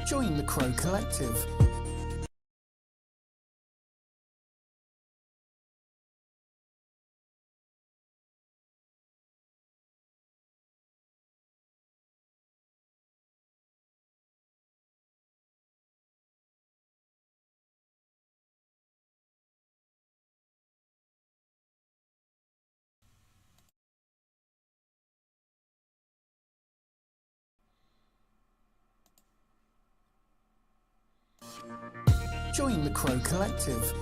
Join the Crow Collective. Join the Crow Collective.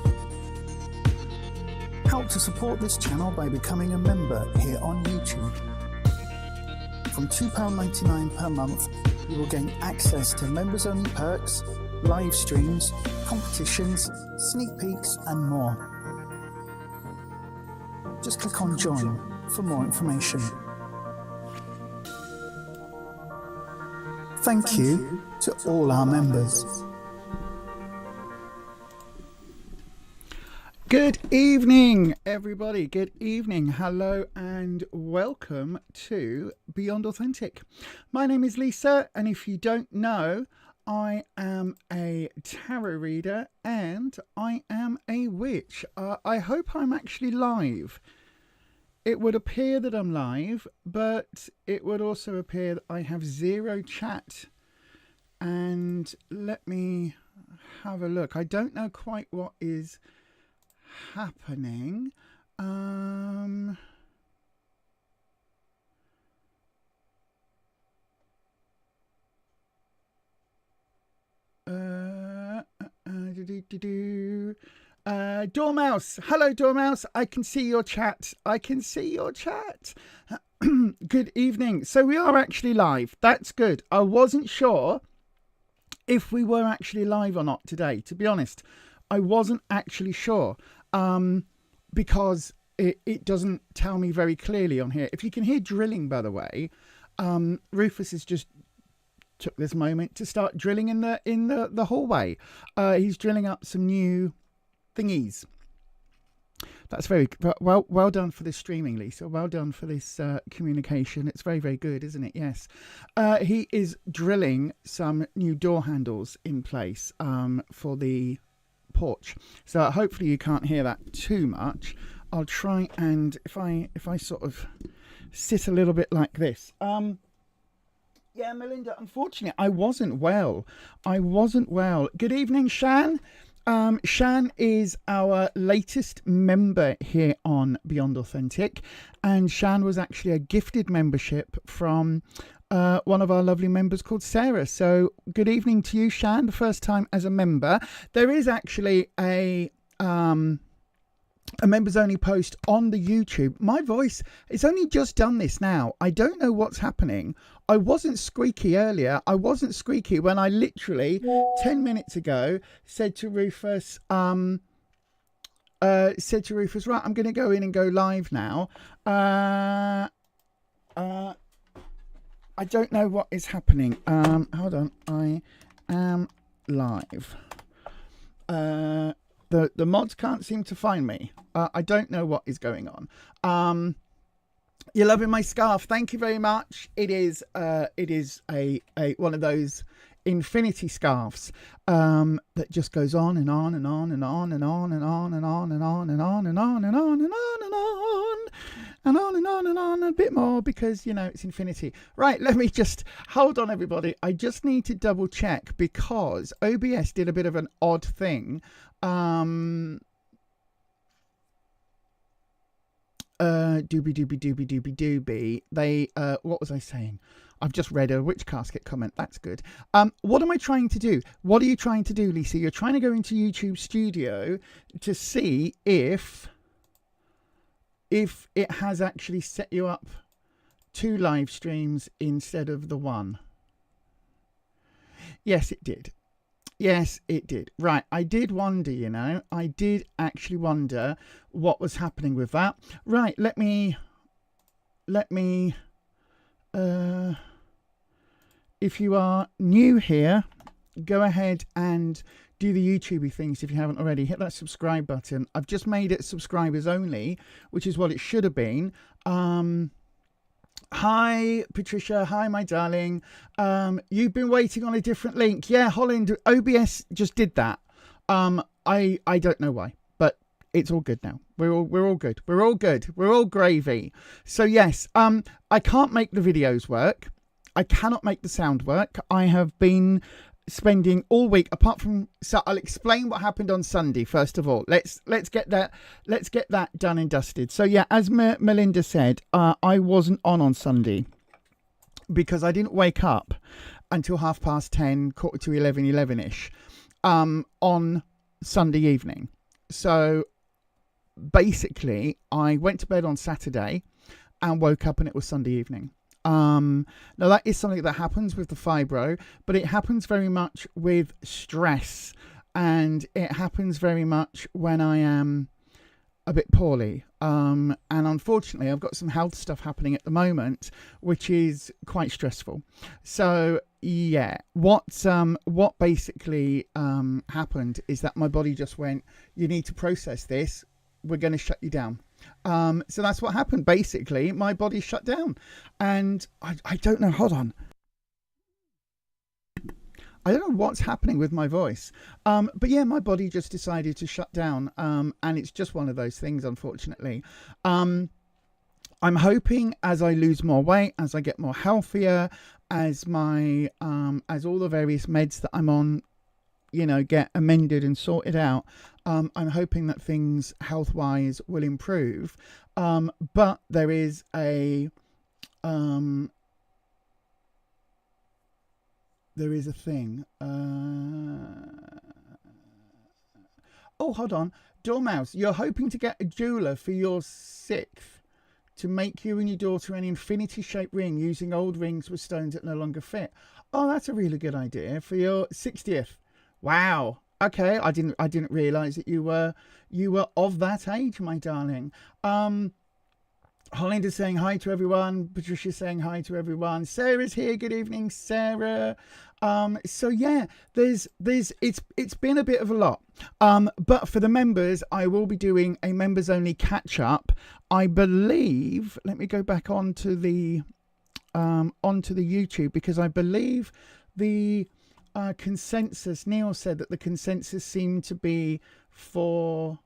Help to support this channel by becoming a member here on YouTube. From £2.99 per month, you will gain access to members-only perks, live streams, competitions, sneak peeks and more. Just click on Join for more information. Thank you to all our members. Good evening, everybody. Good evening. Hello and welcome to Beyond Authentic. My name is Lisa, and if you don't know, I am a tarot reader and I am a witch. I hope I'm actually live. It would appear that I'm live, but it would also appear that I have zero chat. And let me have a look. I don't know quite what is happening. Dormouse, hello Dormouse, I can see your chat. Good evening. So we are actually live. That's good. I wasn't sure if we were actually live or not today, to be honest. I wasn't actually sure because it doesn't tell me very clearly on here. If you can hear drilling, by the way, Rufus has just took this moment to start drilling in the hallway. He's drilling up some new thingies. That's very well done for this streaming, Lisa. Well done for this communication. It's very, very good, isn't it? Yes. He is drilling some new door handles in place for the porch. So hopefully you can't hear that too much. I'll try, and if I sort of sit a little bit like this. Yeah, Melinda, unfortunately, I wasn't well. Good evening, Shan. Shan is our latest member here on Beyond Authentic, and Shan was actually a gifted membership from one of our lovely members called Sarah. So good evening to you, Shan, the first time as a member. There is actually a members only post on the YouTube. My voice, it's only just done this now. I don't know what's happening. I wasn't squeaky earlier. I wasn't squeaky when I literally 10 minutes ago said to Rufus, right, I'm going to go in and go live now. I don't know what is happening. Hold on. I am live. The mods can't seem to find me. I don't know what is going on. You're loving my scarf. Thank you very much. It is a one of those infinity scarves that just goes on and on and on and on and on and on and on and on and on and on and on and on and on and on and on and on a bit more, because you know it's infinity. Right, let me just hold on, everybody. I just need to double check because OBS did a bit of an odd thing. Doobie. They what was I saying? I've just read a Witch Casket comment. That's good. What am I trying to do? What are you trying to do, Lisa? You're trying to go into YouTube Studio to see if it has actually set you up 2 live streams instead of the 1. Yes, it did. Yes, it did. Right. I did wonder, you know, I did actually wonder what was happening with that. Right. Let me, if you are new here, go ahead and do the YouTubey things if you haven't already. Hit that subscribe button. I've just made it subscribers only, which is what it should have been. Hi, Patricia. Hi, my darling. You've been waiting on a different link. Yeah, Holland, OBS just did that. I don't know why, but it's all good now. We're all good. We're all good. We're all gravy. So yes, I can't make the videos work. I cannot make the sound work. I have been spending all week apart from, so I'll explain what happened on Sunday first of all. Let's get that done and dusted. So yeah, as Melinda said, I wasn't on Sunday because I didn't wake up until 10:30, quarter to 11ish on Sunday evening. So basically I went to bed on Saturday and woke up and it was Sunday evening. Now that is something that happens with the fibro, but it happens very much with stress, and it happens very much when I am a bit poorly. And unfortunately, I've got some health stuff happening at the moment, which is quite stressful. So yeah, what basically happened is that my body just went, you need to process this. We're going to shut you down. So that's what happened. Basically, my body shut down, and I don't know. Hold on. I don't know what's happening with my voice. But yeah, my body just decided to shut down. And it's just one of those things, unfortunately. I'm hoping as I lose more weight, as I get more healthier, as my as all the various meds that I'm on, get amended and sorted out, I'm hoping that things health-wise will improve. But there is a thing. Oh, hold on. Dormouse, you're hoping to get a jeweler for your 6th to make you and your daughter an infinity-shaped ring using old rings with stones that no longer fit. Oh, that's a really good idea for your 60th. Wow. Okay, I didn't realize that you were of that age, my darling. Holland is saying hi to everyone. Patricia's saying hi to everyone. Sarah's here. Good evening, Sarah. So yeah, there's it's been a bit of a lot. But for the members, I will be doing a members only catch up. I believe. Let me go back onto the YouTube, because I believe the consensus. Neil said that the consensus seemed to be for,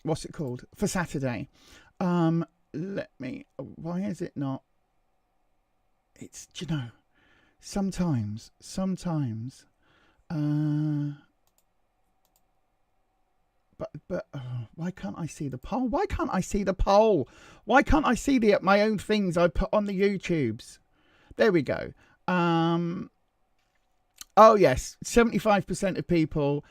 what's it called, for Saturday. Let me, why is it not? It's, sometimes but why can't I see the poll? Why can't I see my own things I put on the YouTubes? There we go. Oh yes, 75% of people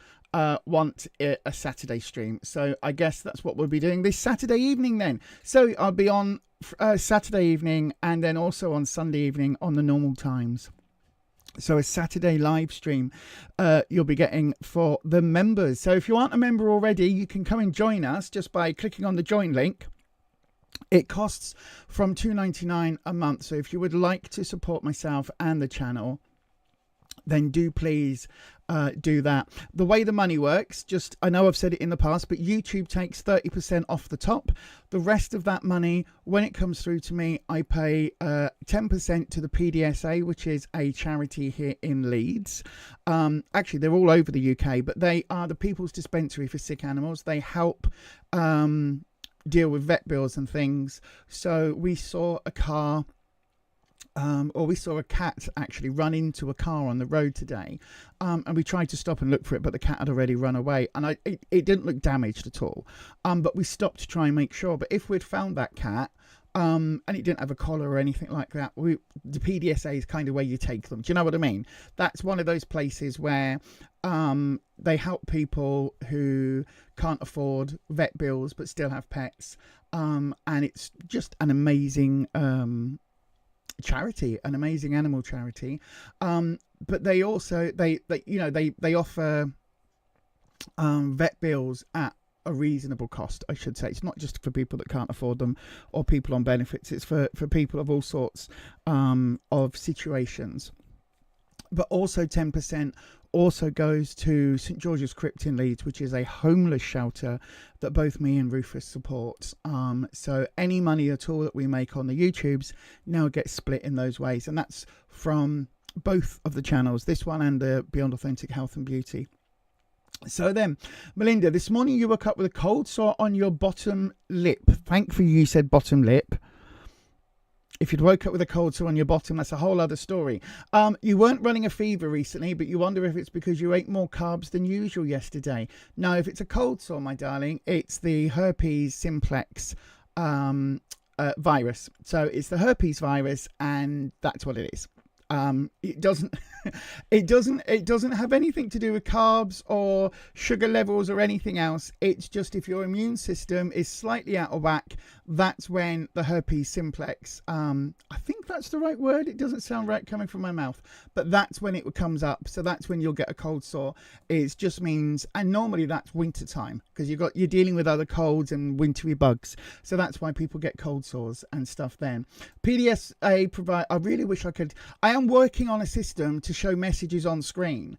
want a Saturday stream, so I guess that's what we'll be doing this Saturday evening then. So I'll be on Saturday evening and then also on Sunday evening on the normal times. So a Saturday live stream you'll be getting for the members. So if you aren't a member already, you can come and join us just by clicking on the join link. It costs from $2.99 a month. So if you would like to support myself and the channel, then do please do that. The way the money works, I know I've said it in the past, but YouTube takes 30% off the top. The rest of that money, when it comes through to me, I pay 10% to the PDSA, which is a charity here in Leeds. Actually, they're all over the UK, but they are the People's Dispensary for Sick Animals. They help deal with vet bills and things. So we saw a car, or we saw a cat actually run into a car on the road today, and we tried to stop and look for it, but the cat had already run away, and it didn't look damaged at all, but we stopped to try and make sure. But if we'd found that cat, and it didn't have a collar or anything like that, the PDSA is kind of where you take them. Do you know what I mean? That's one of those places where they help people who can't afford vet bills but still have pets, and it's just an amazing charity, an amazing animal charity. But they also they offer vet bills at a reasonable cost, I should say. It's not just for people that can't afford them or people on benefits. It's for people of all sorts of situations. But also 10% also goes to St George's Crypt in Leeds, which is a homeless shelter that both me and Rufus support. So any money at all that we make on the YouTubes now gets split in those ways, and that's from both of the channels, this one and the Beyond Authentic Health and Beauty. So then, Melinda, this morning you woke up with a cold sore on your bottom lip. Thankfully you said bottom lip. If you'd woke up with a cold sore on your bottom, that's a whole other story. You weren't running a fever recently, but you wonder if it's because you ate more carbs than usual yesterday. No, if it's a cold sore, my darling, it's the herpes simplex virus. So it's the herpes virus, and that's what it is. It doesn't have anything to do with carbs or sugar levels or anything else. It's just if your immune system is slightly out of whack, that's when the herpes simplex, I think that's the right word. It doesn't sound right coming from my mouth, but that's when it comes up. So that's when you'll get a cold sore. It just means, and normally that's winter time because you're dealing with other colds and wintry bugs. So that's why people get cold sores and stuff then. PDSA provide, I really wish I could, I am working on a system to show messages on screen.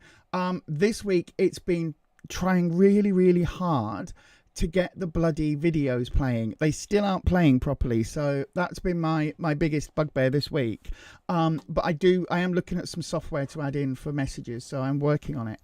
This week it's been trying really, really hard to get the bloody videos playing. They still aren't playing properly, so that's been my biggest bugbear this week. But I am looking at some software to add in for messages, so I'm working on it.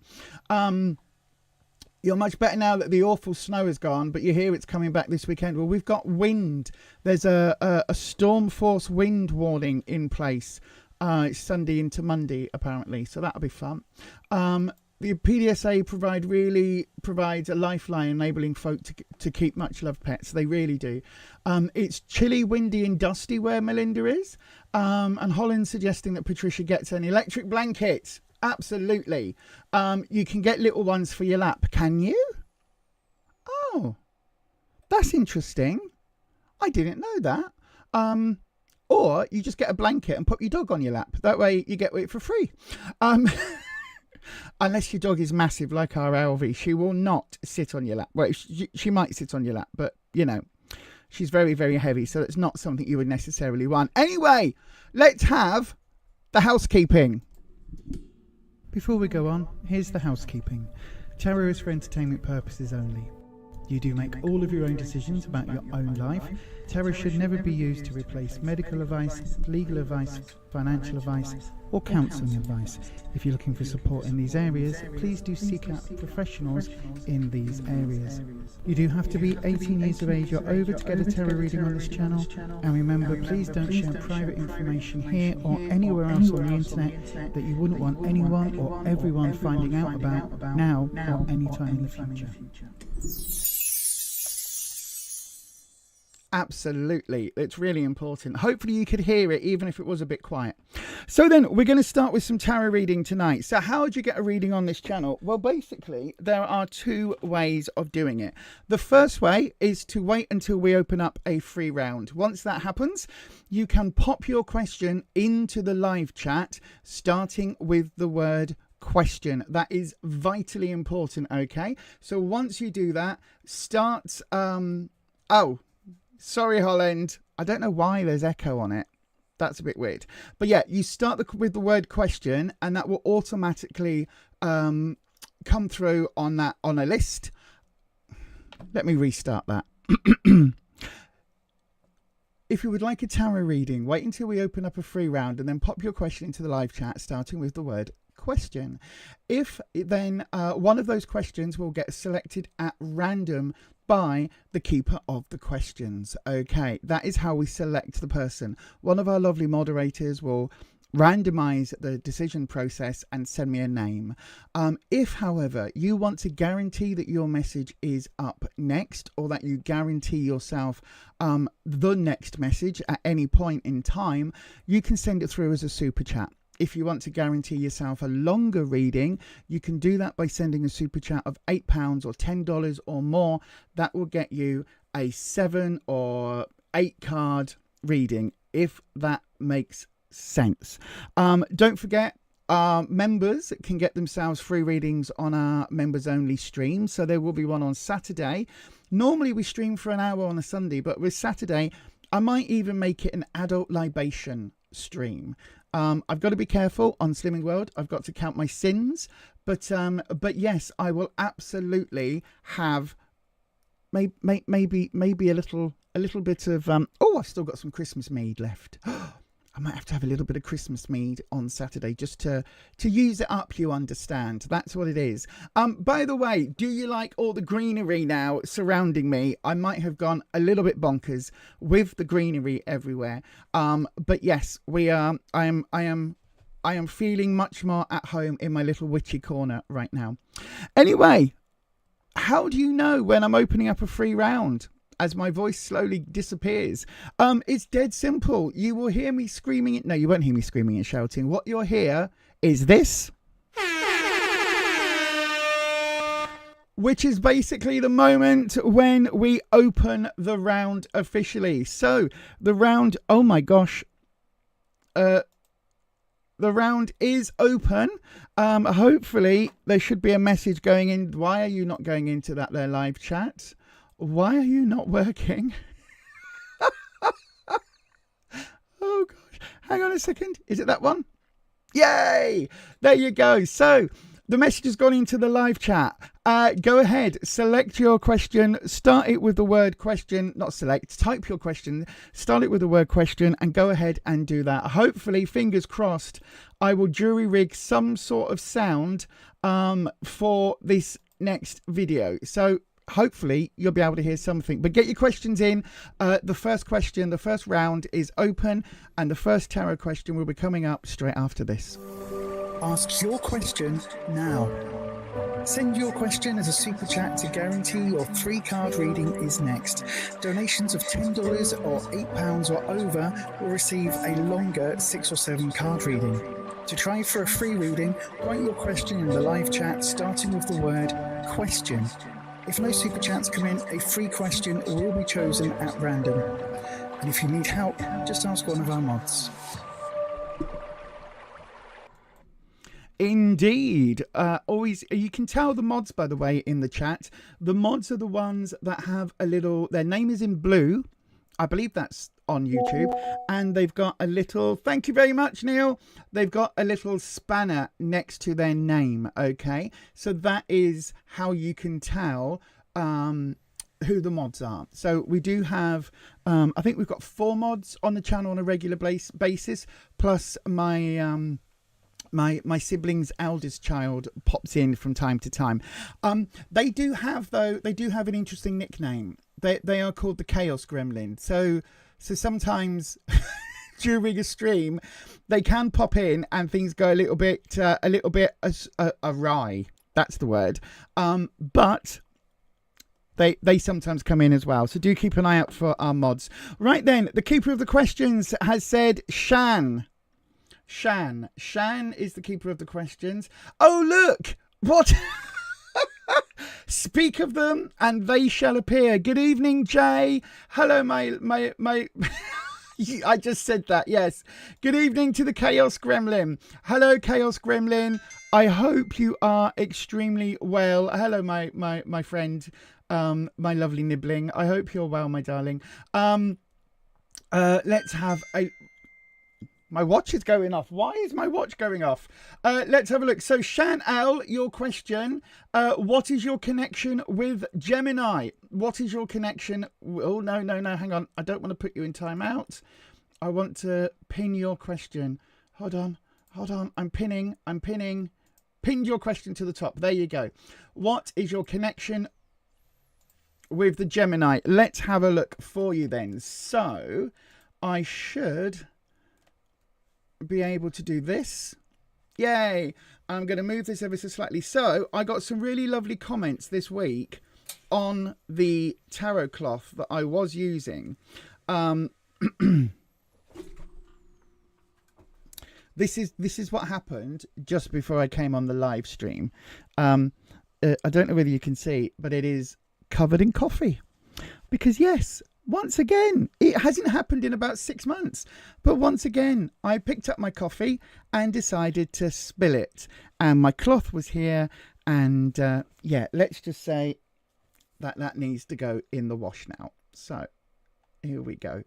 You're much better now that the awful snow is gone, but you hear it's coming back this weekend. Well, we've got wind. There's a storm force wind warning in place. It's Sunday into Monday, apparently, so that'll be fun. The PDSA provides a lifeline enabling folk to keep much loved pets. They really do. It's chilly, windy and dusty where Melinda is. And Holland's suggesting that Patricia gets an electric blanket. Absolutely. You can get little ones for your lap. Can you? Oh, that's interesting. I didn't know that. Or you just get a blanket and put your dog on your lap. That way you get it for free. Unless your dog is massive like our Alvy, she will not sit on your lap. Well, she might sit on your lap, but, you know, she's very, very heavy, so it's not something you would necessarily want. Anyway, let's have the housekeeping. Before we go on, here's the housekeeping. Tarot is for entertainment purposes only. You do make all of your own decisions about your own life. Tarot should never be used to replace medical advice, legal advice, financial advice, or counselling advice. If you're looking for support in these areas, please do seek out professionals in these areas. You do have to be 18 years of age or over to get a tarot reading on this channel. And remember, please don't share private information here or anywhere else on the internet that you wouldn't want anyone or everyone finding out about now or any time in the future. Absolutely. It's really important. Hopefully you could hear it even if it was a bit quiet. So then we're going to start with some tarot reading tonight. So how would you get a reading on this channel? Well, basically there are two ways of doing it. The first way is to wait until we open up a free round. Once that happens, you can pop your question into the live chat, starting with the word question. That is vitally important. Okay. So once you do that, start, sorry, Holland. I don't know why there's echo on it. That's a bit weird. But yeah, you start with the word question and that will automatically come through on a list. Let me restart that. If you would like a tarot reading, wait until we open up a free round and then pop your question into the live chat, starting with the word question. If then one of those questions will get selected at random by the keeper of the questions. Okay, that is how we select the person. One of our lovely moderators will randomize the decision process and send me a name. If, however, you want to guarantee that your message is up next, or that you guarantee yourself the next message at any point in time, you can send it through as a super chat. If you want to guarantee yourself a longer reading, you can do that by sending a super chat of £8 or $10 or more. That will get you a 7 or 8 card reading, if that makes sense. Don't forget, members can get themselves free readings on our members only stream. So there will be one on Saturday. Normally we stream for an hour on a Sunday, but with Saturday, I might even make it an adult libation stream. I've got to be careful on Slimming World. I've got to count my sins, but yes, I will absolutely have maybe a little bit of oh, I've still got some Christmas mead left. I might have to have a little bit of Christmas mead on Saturday just to use it up, you understand. That's what it is. By the way, do you like all the greenery now surrounding me? I might have gone a little bit bonkers with the greenery everywhere. But yes, I am feeling much more at home in my little witchy corner right now. Anyway, how do you know when I'm opening up a free round? As my voice slowly disappears. It's dead simple. You will hear me screaming it. No, you won't hear me screaming and shouting. What you'll hear is this, which is basically the moment when we open the round officially. So the round, oh my gosh, the round is open. Hopefully there should be a message going in. Why are you not going into that there live chat? Why are you not working? Oh gosh, hang on a second. Is it that one? Yay! There you go. So the message has gone into the live chat. Go ahead, select your question, start it with the word question, not select, type your question, start it with the word question, and go ahead and do that. Hopefully, fingers crossed, I will jury rig some sort of sound for this next video. So hopefully you'll be able to hear something, but get your questions in. The first round is open, and the first tarot question will be coming up straight after this. Ask your question now. Send your question as a super chat to guarantee your free card reading is next. Donations of $10 or £8 or over will receive a longer 6 or 7 card reading. To try for a free reading, write your question in the live chat starting with the word question. If no super chats come in, a free question will be chosen at random. And if you need help, just ask one of our mods. Indeed. Always, you can tell the mods, by the way, in the chat. The mods are the ones that have a little, their name is in blue. I believe that's on YouTube. And they've got a little, thank you very much, Neil. They've got a little spanner next to their name. Okay. So that is how you can tell who the mods are. So we do have, I think we've got 4 mods on the channel on a regular basis, plus my my sibling's eldest child pops in from time to time. They do have an interesting nickname. They are called the Chaos Gremlin. So sometimes during a stream, they can pop in and things go a little bit awry. That's the word. But they sometimes come in as well. So do keep an eye out for our mods. Right then, the keeper of the questions has said Shan. Shan is the keeper of the questions. Oh, look! What? Speak of them and they shall appear. Good evening, Jay. Hello, my I just said that, yes. Good evening to the Chaos Gremlin. Hello, Chaos Gremlin. I hope you are extremely well. Hello, my friend, my lovely nibbling. I hope you're well, my darling. Let's have a... My watch is going off. Why is my watch going off? Let's have a look. So, Shan L, your question. What is your connection with Gemini? What is your connection? Oh, no. Hang on. I don't want to put you in timeout. I want to pin your question. Hold on. I'm pinning. Pinned your question to the top. There you go. What is your connection with the Gemini? Let's have a look for you then. So, I should be able to do this. Yay! I'm going to move this ever so slightly. So I got some really lovely comments this week on the tarot cloth that I was using. This is what happened just before I came on the live stream. I don't know whether you can see, but it is covered in coffee. Because yes, once again, it hasn't happened in about 6 months. But once again, I picked up my coffee and decided to spill it. And my cloth was here. And yeah, let's just say that needs to go in the wash now. So here we go.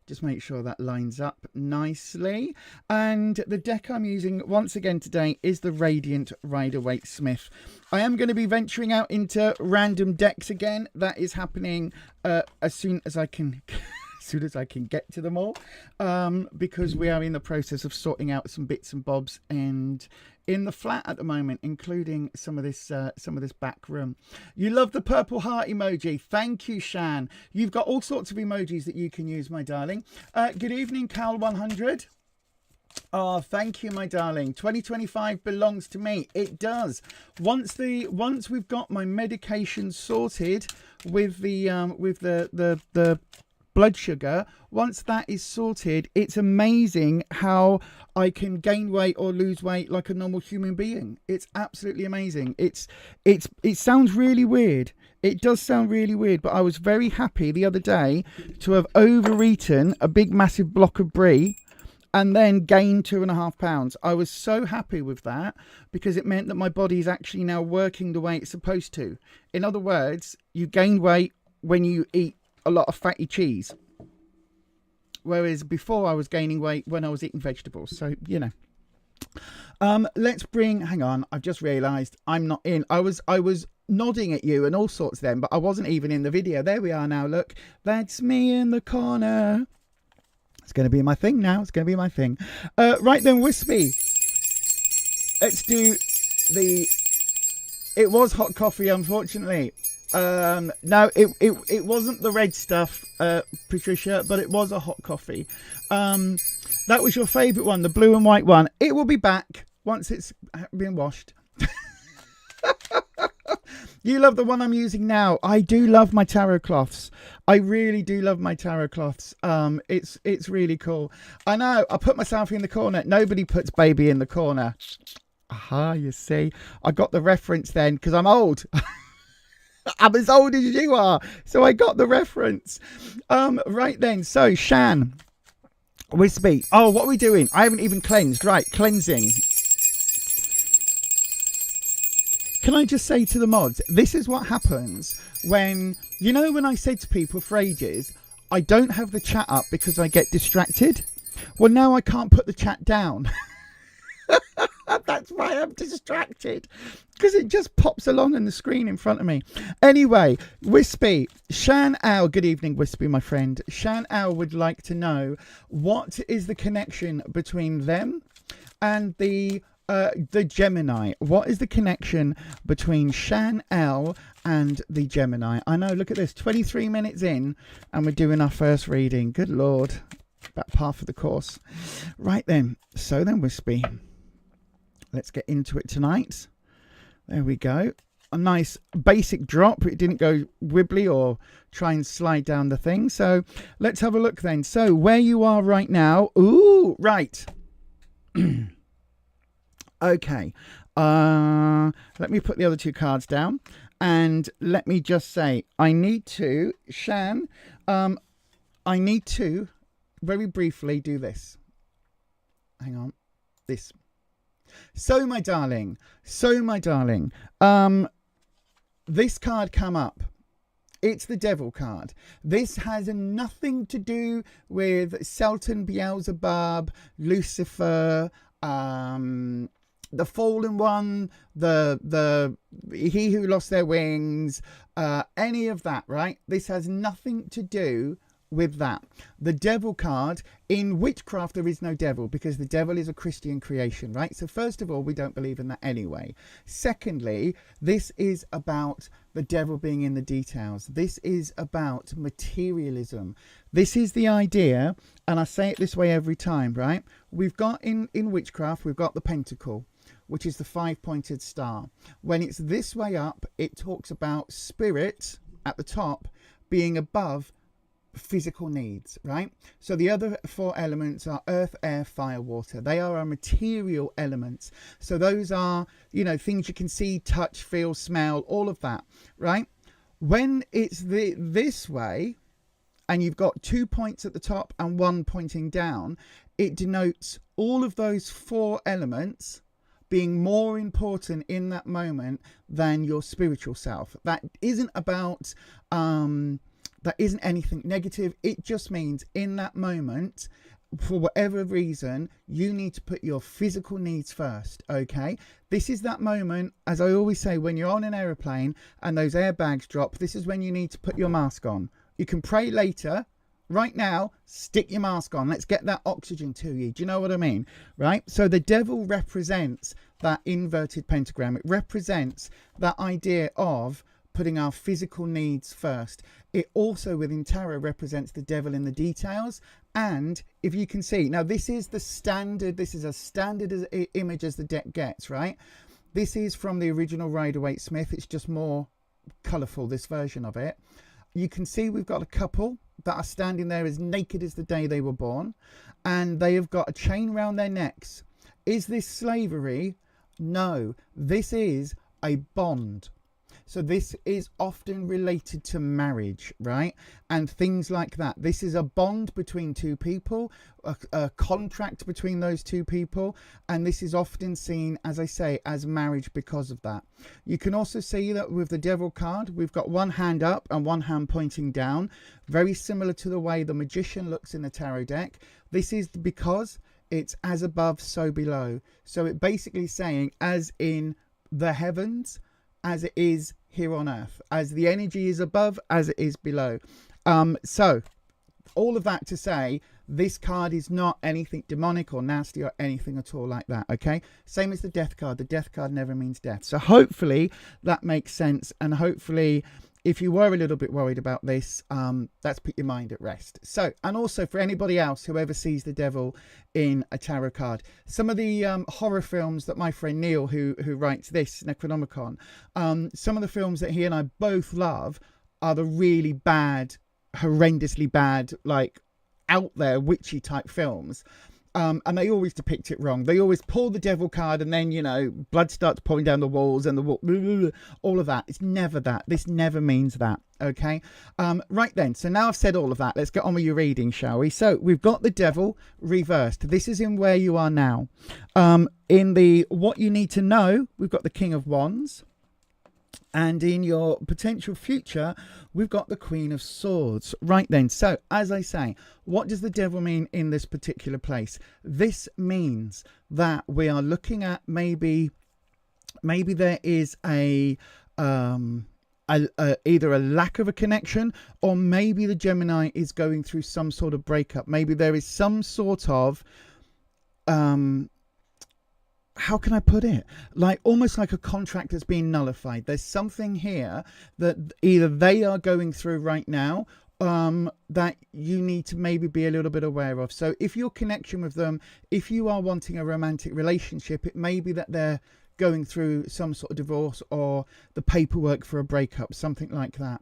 Just make sure that lines up nicely. And the deck I'm using once again today is the Radiant Rider-Waite Smith. I am going to be venturing out into random decks again. That is happening as soon as I can get to them all, because we are in the process of sorting out some bits and bobs and in the flat at the moment, including some of this back room. You love the purple heart emoji. Thank you, Shan. You've got all sorts of emojis that you can use, my darling. Good evening, Cal100. Oh, thank you, my darling. 2025 belongs to me. It does. Once we've got my medication sorted with the blood sugar, once that is sorted, it's amazing how I can gain weight or lose weight like a normal human being. It's absolutely amazing. It sounds really weird. It does sound really weird, but I was very happy the other day to have overeaten a big massive block of brie and then gained 2.5 pounds. I was so happy with that because it meant that my body is actually now working the way it's supposed to. In other words, you gain weight when you eat a lot of fatty cheese, whereas before I was gaining weight when I was eating vegetables. So, you know, let's bring, hang on, I've just realized I'm not in. I was nodding at you and all sorts then, but I wasn't even in the video. There we are now. Look, that's me in the corner. It's going to be my thing now. It's going to be my thing. Right then, Wispy, let's do it was hot coffee, unfortunately. No, it wasn't the red stuff, Patricia, but it was a hot coffee. That was your favourite one, the blue and white one. It will be back once it's been washed. You love the one I'm using now. I do love my tarot cloths. I really do love my tarot cloths. It's really cool. I know, I put myself in the corner. Nobody puts baby in the corner. Aha, you see. I got the reference then because I'm old. I'm as old as you are, so I got the reference. Right then, so Shan, Wispy. Oh, what are we doing? I haven't even cleansed. Right, cleansing. Can I just say to the mods, this is what happens when, you know, when I said to people for ages, I don't have the chat up because I get distracted. Well, now I can't put the chat down. That's why I'm distracted, because it just pops along on the screen in front of me. Anyway, Wispy, Shan Owl, good evening, Wispy, my friend. Shan Owl would like to know what is the connection between them and the Gemini. What is the connection between Shan Owl and the Gemini? I know, look at this, 23 minutes in and we're doing our first reading. Good Lord, about half of the course. Right then, so then Wispy, let's get into it tonight. There we go. A nice basic drop. It didn't go wibbly or try and slide down the thing. So let's have a look then. So where you are right now. Ooh, right. Okay. Let me put the other two cards down. And let me just say, I need to, Shan, I need to very briefly do this. Hang on. This. So my darling, this card come up. It's the Devil card. This has nothing to do with Sultan Beelzebub, Lucifer, the Fallen One, the He Who Lost Their Wings, any of that, right? This has nothing to do with that. The Devil card, in witchcraft there is no devil, because the devil is a Christian creation, right? So first of all, we don't believe in that anyway. Secondly, this is about the devil being in the details. This is about materialism. This is the idea, and I say it this way every time, right? We've got in witchcraft, we've got the pentacle, which is the 5-pointed star. When it's this way up, it talks about spirit at the top being above physical needs, right? So the other 4 elements are earth, air, fire, water. They are our material elements. So those are, you know, things you can see, touch, feel, smell, all of that, right? When it's this way, and you've got 2 points at the top and 1 pointing down, it denotes all of those 4 elements being more important in that moment than your spiritual self. That isn't about That isn't anything negative. It just means in that moment, for whatever reason, you need to put your physical needs first, okay? This is that moment, as I always say, when you're on an aeroplane and those airbags drop, this is when you need to put your mask on. You can pray later. Right now, stick your mask on. Let's get that oxygen to you. Do you know what I mean? Right? So the devil represents that inverted pentagram. It represents that idea of putting our physical needs first. It also, within tarot, represents the devil in the details. And if you can see, now this is the standard, this is as standard as image as the deck gets, right? This is from the original Rider-Waite-Smith. It's just more colourful, this version of it. You can see we've got a couple that are standing there as naked as the day they were born, and they have got a chain around their necks. Is this slavery? No, this is a bond. So this is often related to marriage, right? And things like that. This is a bond between two people, a contract between those two people. And this is often seen, as I say, as marriage because of that. You can also see that with the Devil card, we've got one hand up and one hand pointing down. Very similar to the way the Magician looks in the tarot deck. This is because it's as above, so below. So it basically saying, as in the heavens, as it is here on earth, as the energy is above, as it is below. So all of that to say, this card is not anything demonic or nasty or anything at all like that, okay? Same as the Death card. The Death card never means death. So hopefully that makes sense, and hopefully if you were a little bit worried about this, that's put your mind at rest. So, and also for anybody else who ever sees the devil in a tarot card, some of the horror films that my friend Neil, who writes this, Necronomicon, some of the films that he and I both love are the really bad, horrendously bad, like out there witchy type films. And they always depict it wrong. They always pull the devil card and then, you know, blood starts pouring down the walls and the wall, all of that. It's never that. This never means that. Okay. Right then. So now I've said all of that. Let's get on with your reading, shall we? So we've got the devil reversed. This is in where you are now. In the what you need to know, we've got the King of Wands. And in your potential future, we've got the Queen of Swords. Right then. So, as I say, what does the devil mean in this particular place? This means that we are looking at maybe there is either a lack of a connection, or maybe the Gemini is going through some sort of breakup. Maybe there is some sort of how can I put it? Like almost like a contract that's being nullified. There's something here that either they are going through right now that you need to maybe be a little bit aware of. So if your connection with them, if you are wanting a romantic relationship, it may be that they're going through some sort of divorce or the paperwork for a breakup, something like that.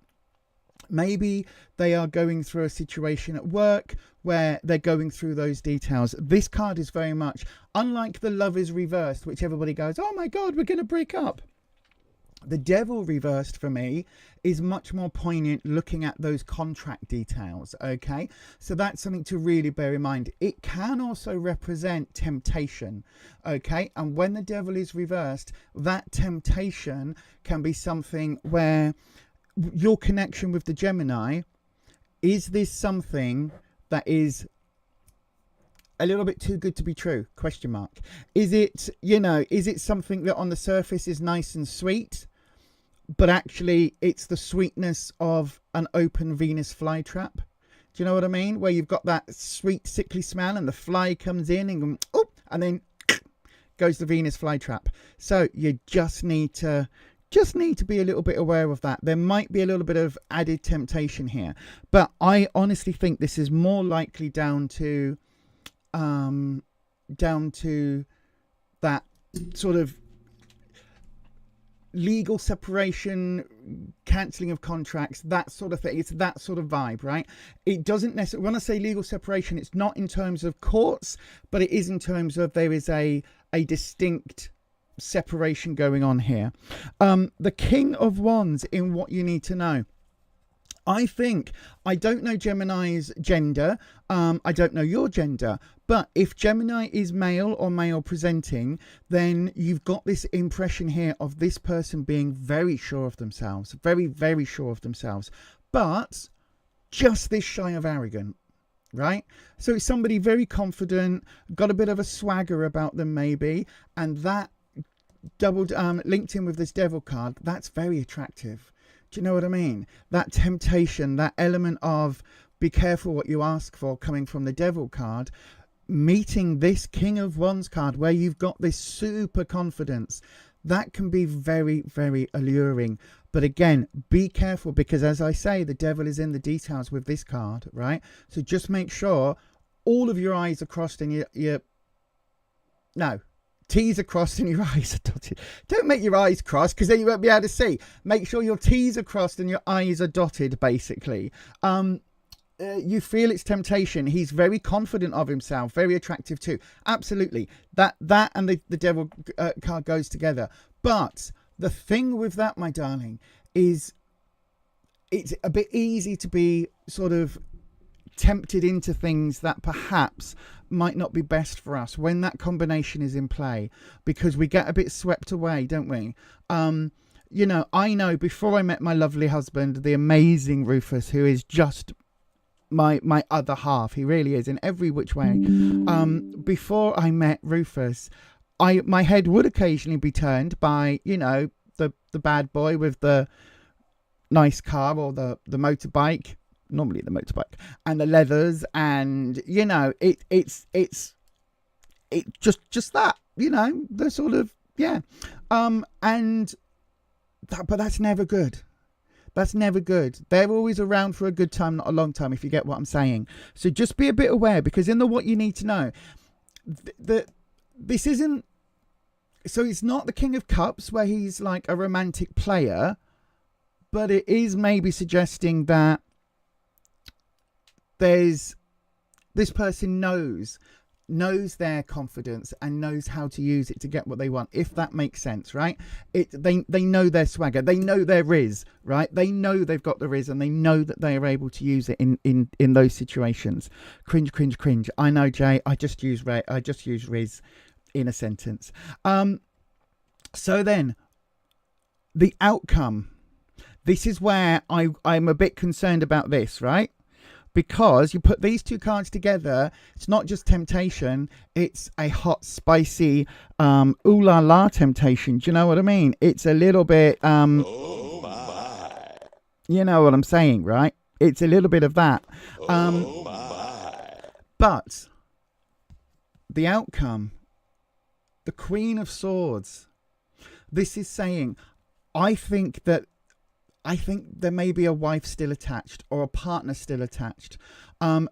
Maybe they are going through a situation at work where they're going through those details. This card is very much, unlike the Love is reversed, which everybody goes, oh my God, we're going to break up. The devil reversed for me is much more poignant, looking at those contract details. Okay, so that's something to really bear in mind. It can also represent temptation. Okay, and when the devil is reversed, that temptation can be something where your connection with the Gemini, is this something that is a little bit too good to be true? Question mark. Is it, you know, is it something that on the surface is nice and sweet, but actually it's the sweetness of an open Venus flytrap? Do you know what I mean? Where you've got that sweet sickly smell and the fly comes in and oh, and then goes the Venus flytrap. So you just need to be a little bit aware of that. There might be a little bit of added temptation here, but I honestly think this is more likely down to that sort of legal separation, cancelling of contracts, that sort of thing. It's that sort of vibe, right? It doesn't necessarily, when I say legal separation, it's not in terms of courts, but it is in terms of there is a distinct separation going on here. The King of Wands in what you need to know. I don't know Gemini's gender. I don't know your gender, but if Gemini is male or male presenting, then you've got this impression here of this person being very sure of themselves, very, very sure of themselves. But just this shy of arrogant, right? So it's somebody very confident, got a bit of a swagger about them maybe, and that doubled linked in with this devil card, that's very attractive. Do you know what I mean? That temptation, that element of be careful what you ask for coming from the devil card, meeting this King of Wands card where you've got this super confidence, that can be very, very alluring. But again, be careful, because as I say, the devil is in the details with this card, right? So just make sure all of your I's are crossed and no, T's are crossed and your I's are dotted. Don't make your I's crossed, because then you won't be able to see. Make sure your T's are crossed and your I's are dotted, basically. You feel it's temptation. He's very confident of himself, very attractive too. Absolutely. That and the devil card goes together. But the thing with that, my darling, is it's a bit easy to be sort of tempted into things that perhaps might not be best for us when that combination is in play, because we get a bit swept away, don't we? You know, I know before I met my lovely husband, the amazing Rufus, who is just my other half, he really is in every which way. Before I met Rufus, my head would occasionally be turned by, you know, the bad boy with the nice car or the motorbike, normally the motorbike, and the leathers, and you know, it's just that, you know, the sort of, yeah, and that, but that's never good. That's never good. They're always around for a good time, not a long time, if you get what I'm saying. So just be a bit aware, because in the what you need to know, this isn't, so it's not the King of Cups where he's like a romantic player, but it is maybe suggesting that there's, this person knows their confidence and knows how to use it to get what they want, if that makes sense, right? They know their swagger, they know their riz, right? They know they've got the riz, and they know that they are able to use it in those situations. Cringe. I know, Jay, I just use riz in a sentence. So then the outcome, this is where I'm a bit concerned about this, right? Because you put these two cards together, it's not just temptation, it's a hot, spicy, ooh la la temptation. Do you know what I mean? It's a little bit, oh my. You know what I'm saying, right? It's a little bit of that. Oh my. But the outcome, the Queen of Swords, this is saying, I think there may be a wife still attached, or a partner still attached,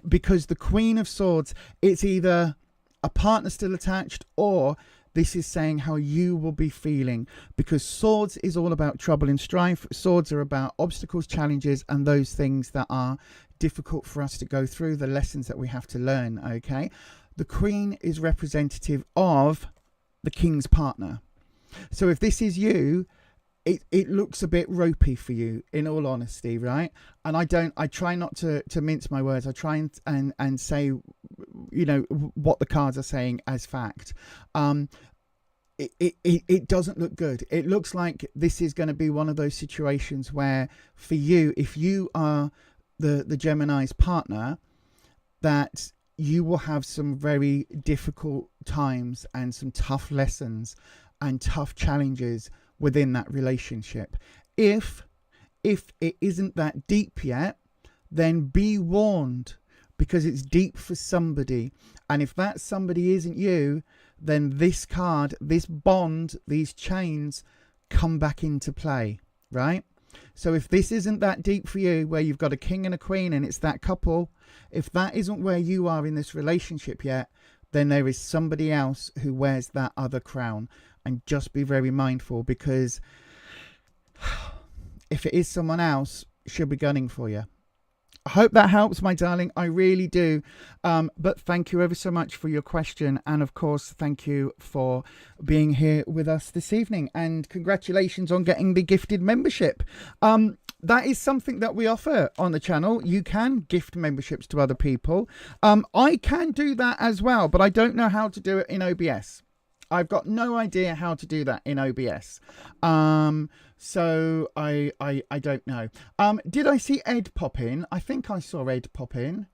because the Queen of Swords, it's either a partner still attached, or this is saying how you will be feeling, because swords is all about trouble and strife. Swords are about obstacles, challenges, and those things that are difficult for us to go through, the lessons that we have to learn, okay? The Queen is representative of the King's partner. So if this is you, it looks a bit ropey for you, in all honesty, right? And I try not to mince my words. I try and say, you know, what the cards are saying as fact. It doesn't look good. It looks like this is going to be one of those situations where, for you, if you are the Gemini's partner, that you will have some very difficult times and some tough lessons and tough challenges within that relationship. If it isn't that deep yet, then be warned, because it's deep for somebody. And if that somebody isn't you, then this card, this bond, these chains come back into play, right? So if this isn't that deep for you, where you've got a king and a queen and it's that couple, if that isn't where you are in this relationship yet, then there is somebody else who wears that other crown. And just be very mindful, because if it is someone else, she'll be gunning for you. I hope that helps, my darling. I really do. But thank you ever so much for your question. And of course, thank you for being here with us this evening. And congratulations on getting the gifted membership. That is something that we offer on the channel. You can gift memberships to other people. I can do that as well, but I don't know how to do it in OBS. I've got no idea how to do that in OBS. So I don't know. Did I see Ed pop in? I think I saw Ed pop in.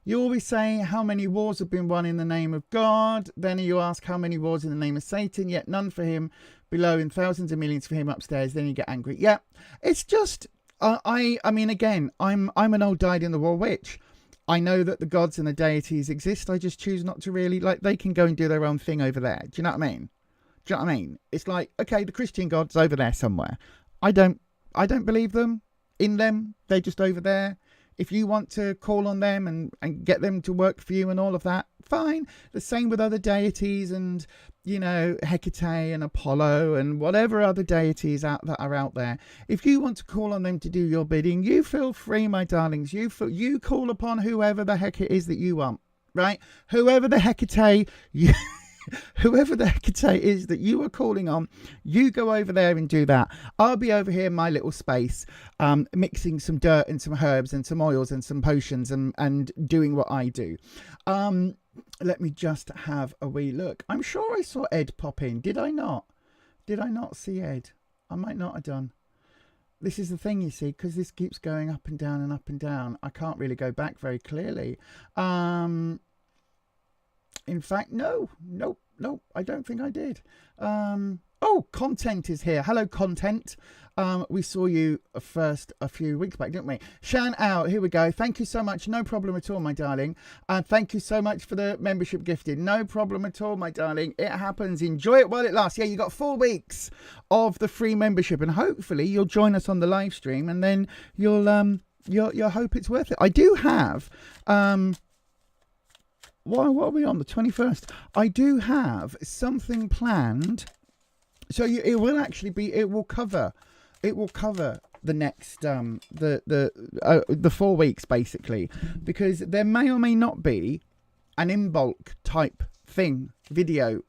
You always say how many wars have been won in the name of God. Then you ask how many wars in the name of Satan, yet none for him below and thousands of millions for him upstairs. Then you get angry. Yeah, it's just, I mean, again, I'm an old dyed-in-the-wool witch. I know that the gods and the deities exist. I just choose not to really, like, they can go and do their own thing over there. Do you know what I mean? Do you know what I mean? It's like, okay, the Christian god's over there somewhere. I don't believe them, in them. They're just over there. If you want to call on them and get them to work for you and all of that, fine. The same with other deities and, you know, Hecate and Apollo and whatever other deities that are out there. If you want to call on them to do your bidding, you feel free, my darlings. You call upon whoever the heck it is that you want, right? Whoever the Hecate whoever the Hecate is that you are calling on, you go over there and do that. I'll be over here in my little space, mixing some dirt and some herbs and some oils and some potions and doing what I do. Let me just have a wee look. I'm sure I saw Ed pop in. Did I not? Did I not see Ed? I might not have done. This is the thing, you see, because this keeps going up and down and up and down. I can't really go back very clearly. In fact, nope, I don't think I did. Oh, Content is here. Hello, Content. We saw you first a few weeks back, didn't we? Shan out, here we go. Thank you so much. No problem at all, my darling. Thank you so much for the membership gifted. No problem at all, my darling. It happens. Enjoy it while it lasts. Yeah, you got 4 weeks of the free membership, and hopefully you'll join us on the live stream, and then you'll hope it's worth it. I do have what are we on, the 21st? I do have something planned. So it will actually be, it will cover the next the 4 weeks basically, because there may or may not be an in bulk type thing, video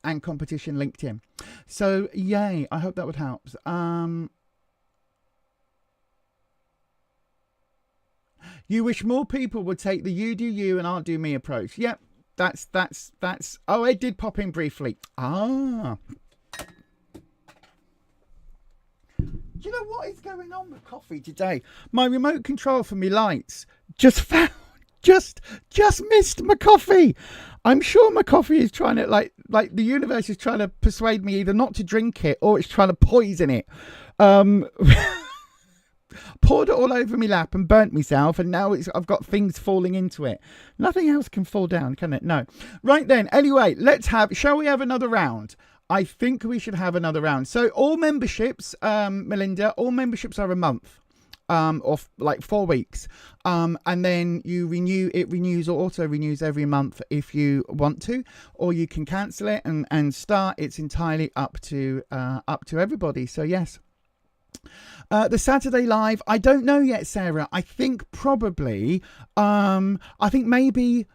and competition linked in. So yay, I hope that would help. You wish more people would take the you do you and I'll do me approach. Yep, that's. Oh, it did pop in briefly. Ah. Do you know what is going on with coffee today? My remote control for me lights just missed my coffee. I'm sure my coffee is trying to like the universe is trying to persuade me either not to drink it or it's trying to poison it. Poured it all over my lap and burnt myself, and now I've got things falling into it. Nothing else can fall down, can it? No. Right then. Anyway, shall we have another round? I think we should have another round. So all memberships, Melinda, all memberships are a month, or like 4 weeks. And then you renew, it renews or auto renews every month if you want to, or you can cancel it and start. It's entirely up to everybody. So yes. The Saturday live, I don't know yet, Sarah. I think probably, I think maybe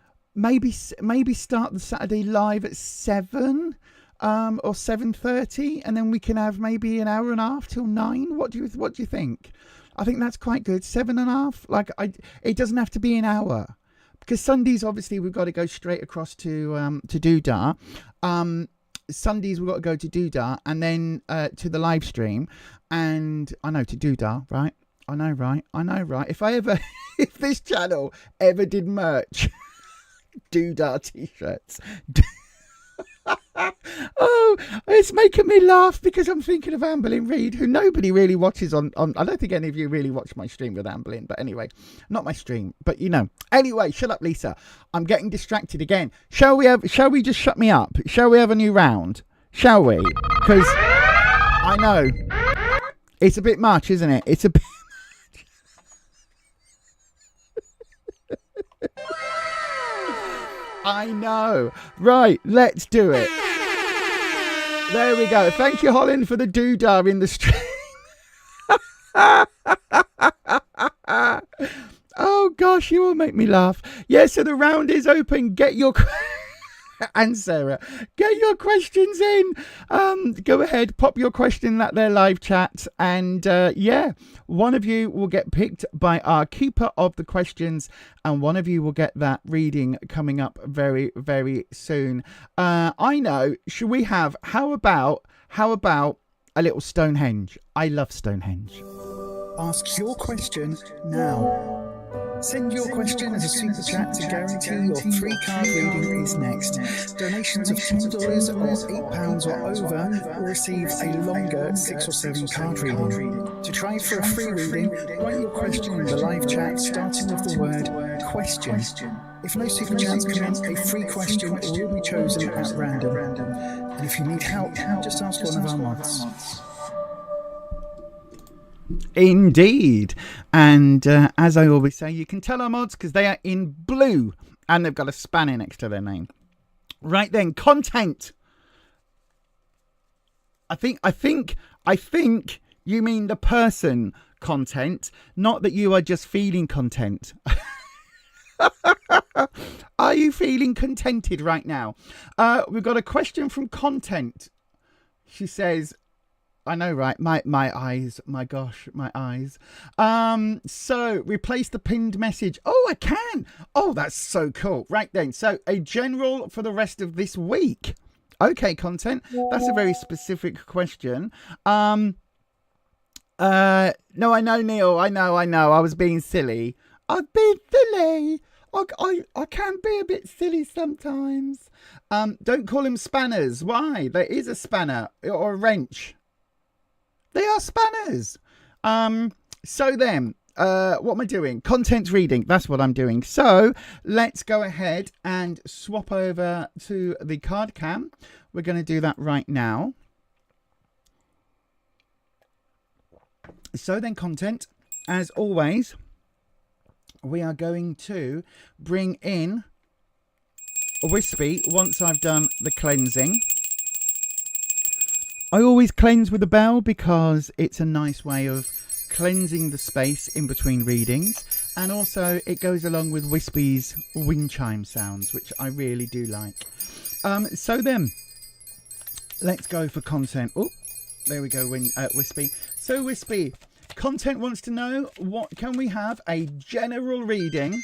start the Saturday live at 7, or 7:30, and then we can have maybe an hour and a half till 9. What do you think? I think that's quite good. 7.5. Like it doesn't have to be an hour, because Sundays obviously we've got to go straight across to Doodah. Sundays we've got to go to Doodah and then to the live stream, and I know to Doodah, right? I know, right? If this channel ever did merch Doodah t-shirts. Oh, it's making me laugh because I'm thinking of Amberlyn Reid, who nobody really watches on. I don't think any of you really watch my stream with Amberlyn, but anyway, not my stream, but you know. Anyway, shut up, Lisa. I'm getting distracted again. Shall we just shut me up? Shall we have a new round? Shall we? Because I know it's a bit much, isn't it? It's a bit. I know. Right, let's do it. There we go. Thank you, Holland, for the doodah in the stream. Oh, gosh, you all make me laugh. Yeah, so the round is open. Get your... And Sarah, get your questions in. Go ahead, pop your question in that there live chat, and one of you will get picked by our keeper of the questions, and one of you will get that reading coming up very, very soon. I know. Should we have? How about a little Stonehenge? I love Stonehenge. Ask your question now. Send your question as a super chat to guarantee your free card reading is next. Donations of $10 or £8 or over will receive a longer 6 or 7 card reading. To try for a free reading, write your question in the live chat starting with the word question. If no super chats come in, a free question will be chosen at random. And if you need help, just ask one of our mods. Indeed. And as I always say, you can tell our mods because they are in blue and they've got a spanner next to their name. Right then, content. I think you mean the person content, not that you are just feeling content. Are you feeling contented right now? We've got a question from content. She says, I know, right? My eyes. My gosh, my eyes. So replace the pinned message. Oh, I can. Oh, that's so cool. Right then. So a general for the rest of this week. Okay, content. That's a very specific question. No, I know, Neil. I know. I was being silly. I've been silly. I can be a bit silly sometimes. Don't call them spanners. Why? There is a spanner or a wrench. They are spanners. So then, what am I doing? Content reading. That's what I'm doing. So let's go ahead and swap over to the card cam. We're going to do that right now. So then, content, as always, we are going to bring in Wispy once I've done the cleansing. I always cleanse with a bell because it's a nice way of cleansing the space in between readings, and also it goes along with Wispy's wind chime sounds, which I really do like. So then, let's go for content. Oh, there we go, Wispy. So Wispy, content wants to know, what can we have a general reading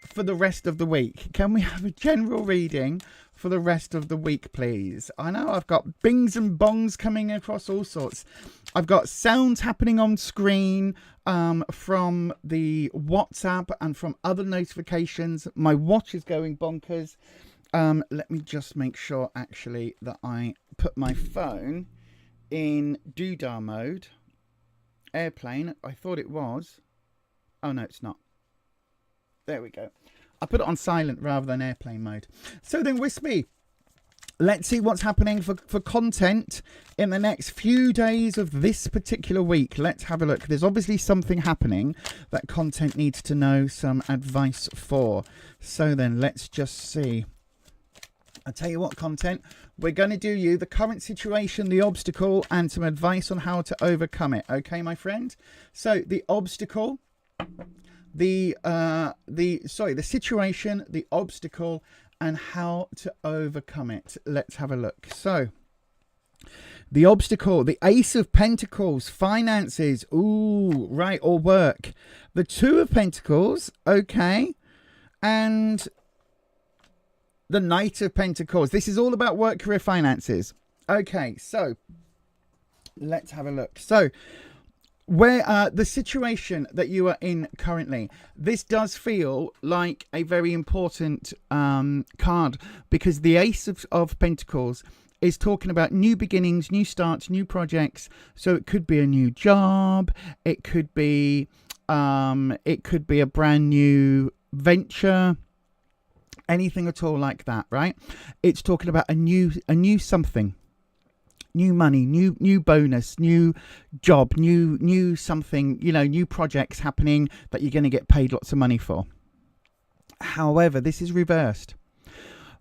for the rest of the week? Can we have a general reading for the rest of the week, please? I know I've got bings and bongs coming across all sorts. I've got sounds happening on screen from the WhatsApp and from other notifications. My watch is going bonkers. Let me just make sure actually that I put my phone in doodah mode. Airplane, I thought it was. Oh no, it's not. There we go. I put it on silent rather than airplane mode. So then, Wispy, let's see what's happening for content in the next few days of this particular week. Let's have a look. There's obviously something happening that content needs to know some advice for. So then, let's just see. I'll tell you what, content. We're going to do you the current situation, the obstacle, and some advice on how to overcome it. Okay, my friend? So, the obstacle... the situation, the obstacle, and how to overcome it. Let's have a look. So, the obstacle, the Ace of Pentacles, finances, ooh, right, or work. The Two of Pentacles, okay, and the Knight of Pentacles. This is all about work, career, finances. Okay, so let's have a look. So, where the situation that you are in currently, this does feel like a very important card, because the Ace of Pentacles is talking about new beginnings, new starts, new projects. So it could be a new job, it could be a brand new venture, anything at all like that, right? It's talking about a new something. New money, new bonus, new job, new something, new projects happening that you're going to get paid lots of money for. However, this is reversed,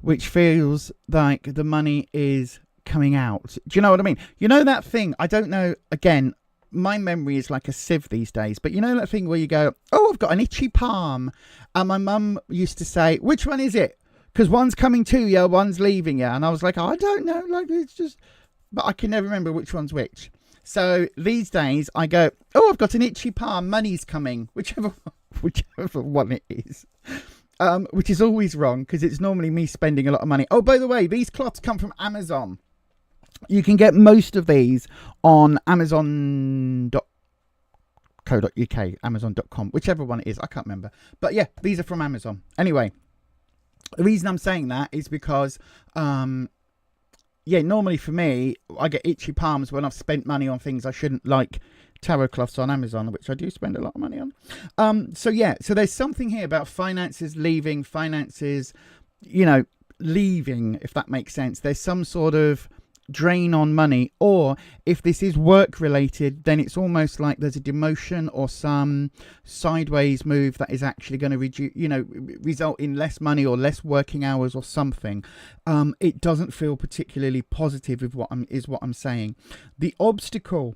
which feels like the money is coming out. Do you know what I mean? You know that thing, I don't know, again, my memory is like a sieve these days, but you know that thing where you go, oh, I've got an itchy palm. And my mum used to say, which one is it? because one's coming to you, one's leaving you, and I was like, I don't know, like it's just, but I can never remember which one's which. So these days I go, oh, I've got an itchy palm, money's coming, whichever one it is. Which is always wrong because it's normally me spending a lot of money. Oh, by the way, these cloths come from Amazon. You can get most of these on Amazon.co.uk, Amazon.com, whichever one it is. I can't remember. But yeah, these are from Amazon. Anyway, the reason I'm saying that is because, normally for me, I get itchy palms when I've spent money on things I shouldn't, like tarot cloths on Amazon, which I do spend a lot of money on. So there's something here about finances leaving, leaving, if that makes sense. There's some sort of drain on money, or if this is work related, then it's almost like there's a demotion or some sideways move that is actually going to result in less money or less working hours or something. It doesn't feel particularly positive with what I'm saying. The obstacle,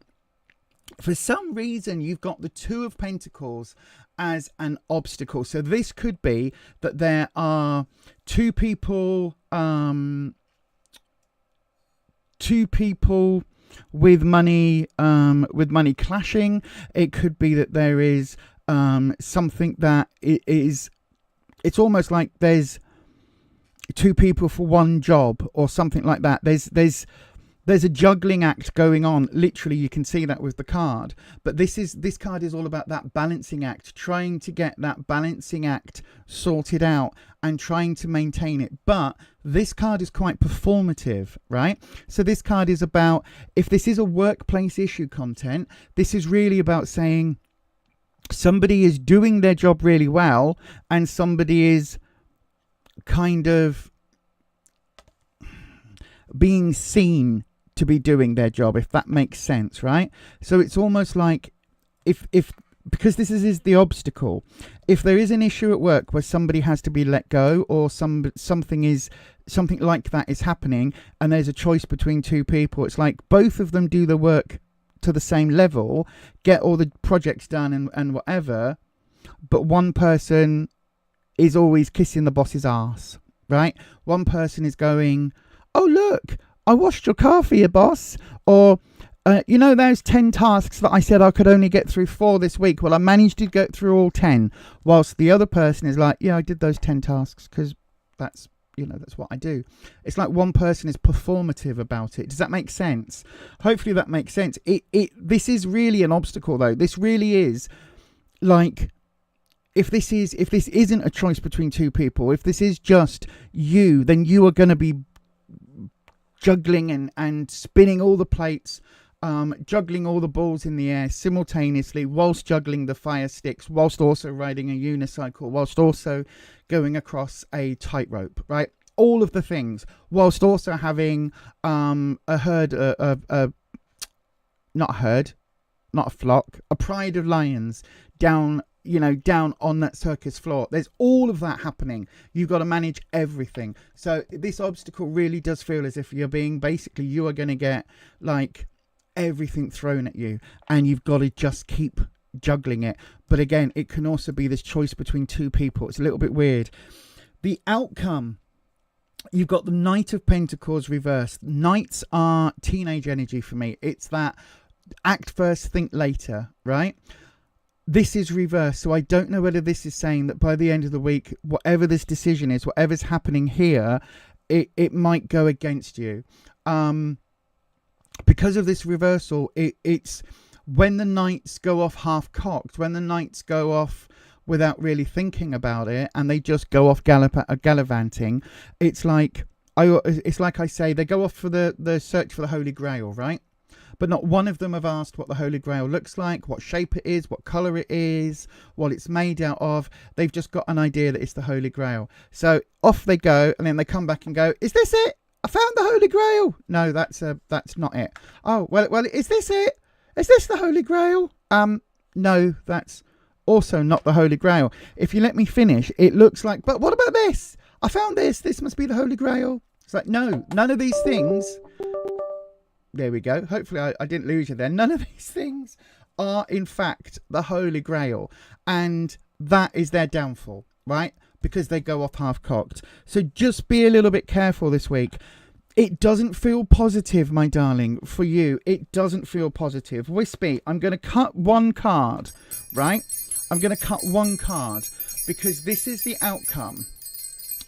for some reason, you've got the Two of Pentacles as an obstacle. So this could be that there are two people with money clashing. It could be that there is something that it's almost like there's two people for one job or something like that. There's a juggling act going on. Literally, you can see that with the card. But this card is all about that balancing act, trying to get that balancing act sorted out and trying to maintain it. But this card is quite performative, right? So this card is about, if this is a workplace issue content, this is really about saying somebody is doing their job really well and somebody is kind of being seen to be doing their job, if that makes sense, right? So it's almost like if because this is the obstacle, if there is an issue at work where somebody has to be let go or something like that is happening and there's a choice between two people, it's like both of them do the work to the same level, get all the projects done and whatever, but one person is always kissing the boss's ass, right? One person is going, oh look, I washed your car for you, boss. Or, those 10 tasks that I said I could only get through 4 this week. Well, I managed to get through all 10. Whilst the other person is like, yeah, I did those 10 tasks because that's what I do. It's like one person is performative about it. Does that make sense? Hopefully that makes sense. This is really an obstacle, though. This really is like, if this isn't a choice between two people, if this is just you, then you are going to be juggling and spinning all the plates, juggling all the balls in the air simultaneously, whilst juggling the fire sticks, whilst also riding a unicycle, whilst also going across a tightrope, right? All of the things, whilst also having a pride of lions down on that circus floor. There's all of that happening. You've got to manage everything. So this obstacle really does feel as if you are going to get like everything thrown at you and you've got to just keep juggling it. But again, it can also be this choice between two people. It's a little bit weird. The outcome, you've got the Knight of Pentacles reversed. Knights are teenage energy for me. It's that act first, think later, right? This is reversed, so I don't know whether this is saying that by the end of the week, whatever this decision is, whatever's happening here, it might go against you. Because of this reversal, it's when the knights go off half-cocked, when the knights go off without really thinking about it, and they just go off gallivanting, it's like I say, they go off for the search for the Holy Grail, right? But not one of them have asked what the Holy Grail looks like, what shape it is, what colour it is, what it's made out of. They've just got an idea that it's the Holy Grail. So off they go, and then they come back and go, is this it? I found the Holy Grail. No, that's not it. Oh, well, is this it? Is this the Holy Grail? No, that's also not the Holy Grail. If you let me finish, it looks like, but what about this? I found this. This must be the Holy Grail. It's like, no, none of these things. There we go. Hopefully I didn't lose you there. None of these things are, in fact, the Holy Grail. And that is their downfall, right? because they go off half-cocked. So just be a little bit careful this week. It doesn't feel positive, my darling, for you. It doesn't feel positive. Wispy, I'm going to cut one card, right? I'm going to cut one card because this is the outcome.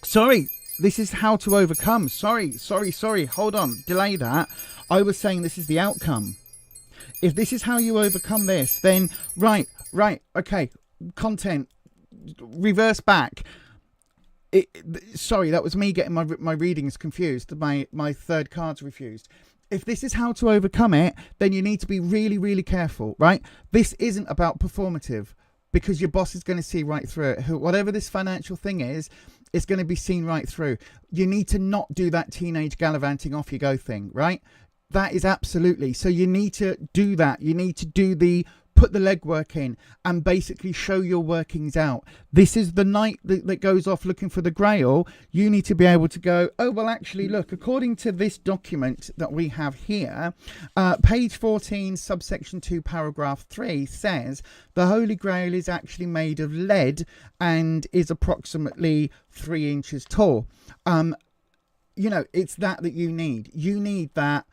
Sorry, this is how to overcome. Sorry. Hold on, delay that. I was saying this is the outcome. If this is how you overcome this, then right, okay, content, reverse back. Sorry, that was me getting my readings confused. My third card's refused. If this is how to overcome it, then you need to be really, really careful, right? This isn't about performative because your boss is going to see right through it. Whatever this financial thing is, it's going to be seen right through. You need to not do that teenage gallivanting off you go thing, right? That is absolutely. So you need to do that. You need to put the legwork in and basically show your workings out. This is the night that goes off looking for the grail. You need to be able to go, oh, well, actually, look, according to this document that we have here, page 14, subsection 2, paragraph 3 says the Holy Grail is actually made of lead and is approximately 3 inches tall. It's that you need. You need that.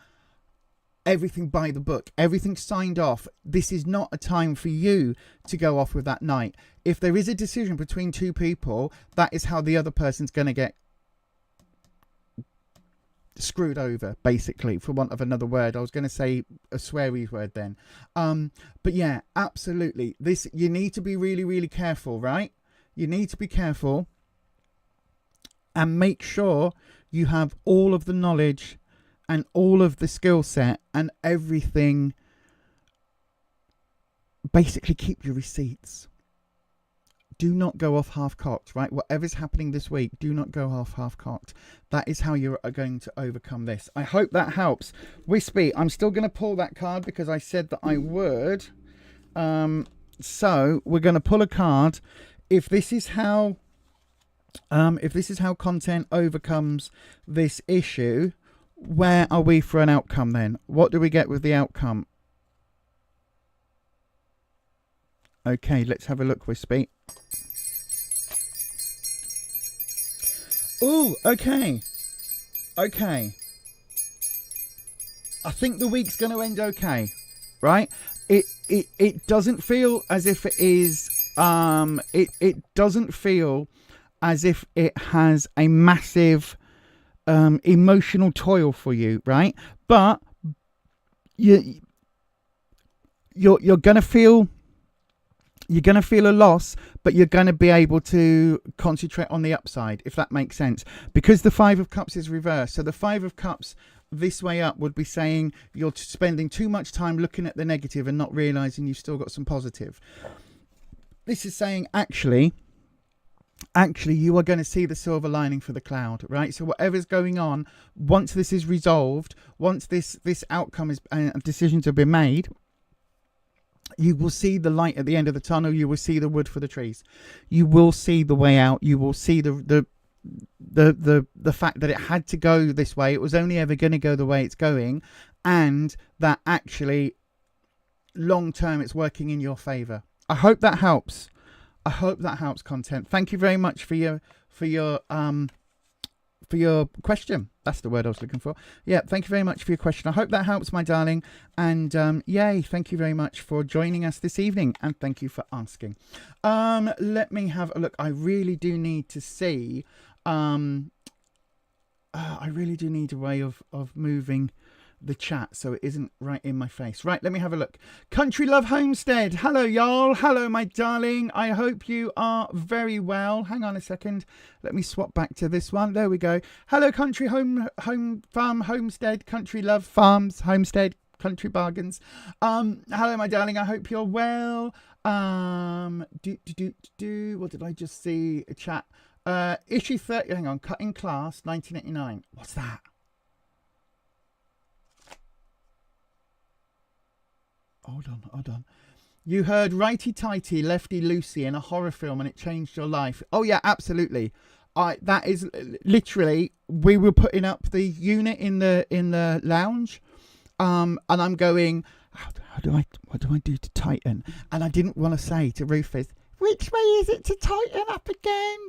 Everything by the book, everything signed off. This is not a time for you to go off with that night. If there is a decision between two people, that is how the other person's going to get screwed over, basically, for want of another word. I was going to say a sweary word then. But yeah, absolutely. You need to be really, really careful, right? You need to be careful and make sure you have all of the knowledge and all of the skill set and everything. Basically, keep your receipts. Do not go off half-cocked, right? Whatever's happening this week, do not go off half-cocked. That is how you're going to overcome this. I hope that helps. Wispy, I'm still going to pull that card because I said that I would. So we're going to pull a card. If this is how content overcomes this issue, where are we for an outcome then? What do we get with the outcome? Okay, let's have a look, Wispy. Ooh, okay. I think the week's going to end okay, right? It doesn't feel as if it is. It doesn't feel as if it has a massive emotional toil for you, right? But you're gonna feel a loss, but you're gonna be able to concentrate on the upside, if that makes sense, because the 5 of Cups is reversed. So the 5 of Cups this way up would be saying you're spending too much time looking at the negative and not realizing you've still got some positive. This is saying actually you are going to see the silver lining for the cloud, right? So whatever's going on, once this is resolved, once this outcome is decisions have been made, you will see the light at the end of the tunnel. You will see the wood for the trees. You will see the way out. You will see the fact that it had to go this way. It was only ever going to go the way it's going, and that actually long term it's working in your favor. I hope that helps. I hope that helps, content. Thank you very much for your question. That's the word I was looking for. Yeah, thank you very much for your question. I hope that helps, my darling. And yay, thank you very much for joining us this evening, and thank you for asking. Let me have a look. I really do need to see. I really do need a way of moving the chat so it isn't right in my face. Right, let me have a look. Country Love Homestead, hello y'all. Hello my darling, I hope you are very well. Hang on a second, let me swap back to this one. There we go. Hello Country Home Farm Homestead, Country Love Farms Homestead, Country Bargains. Hello my darling, I hope you're well. What did I just see? A chat. Issue 30, hang on, Cutting Class 1989. What's that? Hold on. You heard righty tighty, lefty loosey in a horror film and it changed your life. Oh yeah, absolutely. That is literally, we were putting up the unit in the lounge, and I'm going, what do I do to tighten? And I didn't want to say to Rufus, which way is it to tighten up again?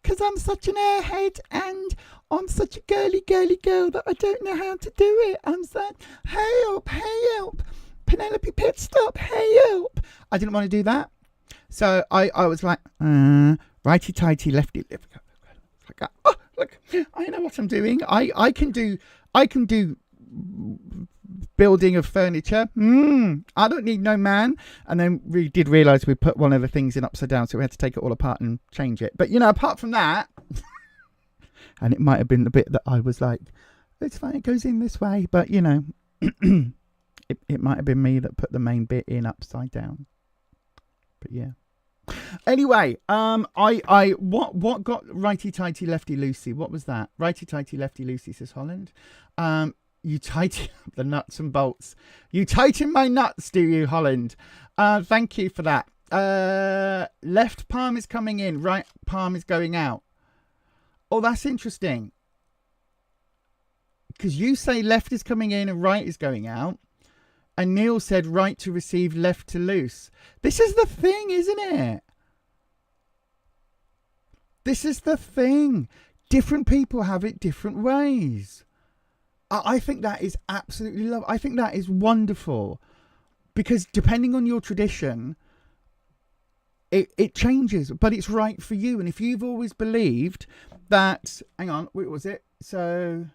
because I'm such an airhead and I'm such a girly girl that I don't know how to do it. I'm like, help, Penelope Pit stop, help. I didn't want to do that. So I was like, righty tighty, lefty left. Oh, look, I know what I'm doing. I can do building of furniture. I don't need no man. And then we did realise we put one of the things in upside down, so we had to take it all apart and change it. But apart from that, and it might have been the bit that I was like, it's fine, it goes in this way. But it might have been me that put the main bit in upside down. But yeah. Anyway, what got righty tighty lefty loosey? What was that? Righty tighty lefty loosey, says Holland. You tighten up the nuts and bolts. You tighten my nuts, do you, Holland? Thank you for that. Left palm is coming in, right palm is going out. Oh, that's interesting. Because you say left is coming in and right is going out. And Neil said right to receive, left to loose. This is the thing, isn't it? This is the thing. Different people have it different ways. I think that is absolutely lovely. I think that is wonderful. Because depending on your tradition, it changes. But it's right for you. And if you've always believed that... Hang on, what was it? So...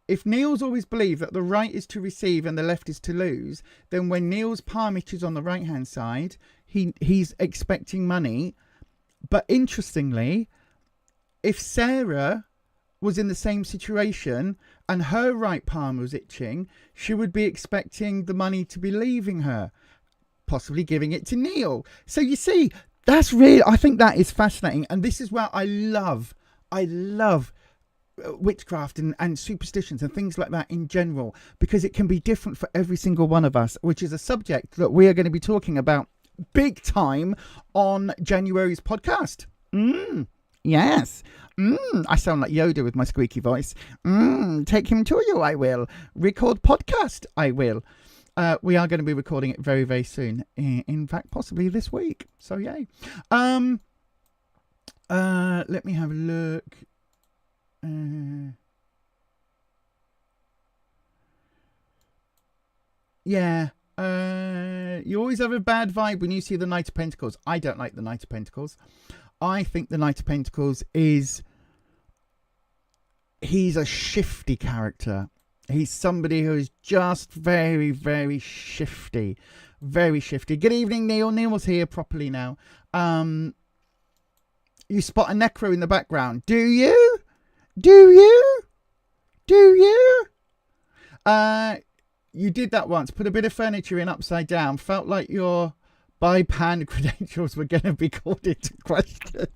if Neil's always believed that the right is to receive and the left is to lose, then when Neil's palm itches on the right hand side, he's expecting money. But interestingly, if Sarah was in the same situation and her right palm was itching, she would be expecting the money to be leaving her, possibly giving it to Neil. So you see, that's really, I think that is fascinating. And this is where I love witchcraft and superstitions and things like that in general, because it can be different for every single one of us, which is a subject that we are going to be talking about big time on January's podcast. Yes. I sound like Yoda with my squeaky voice. Take him to you, I will. Record podcast, I will. We are going to be recording it very, very soon. In fact, possibly this week. So, yay. Let me have a look. You always have a bad vibe when you see the Knight of Pentacles. I don't like the Knight of Pentacles. I think the Knight of Pentacles he's a shifty character. He's somebody who is just very, very shifty. Very shifty. Good evening, Neil. Neil's here properly now. You spot a necro in the background. Do you? You did that once. Put a bit of furniture in upside down. Felt like your BIPAN credentials were going to be called into question.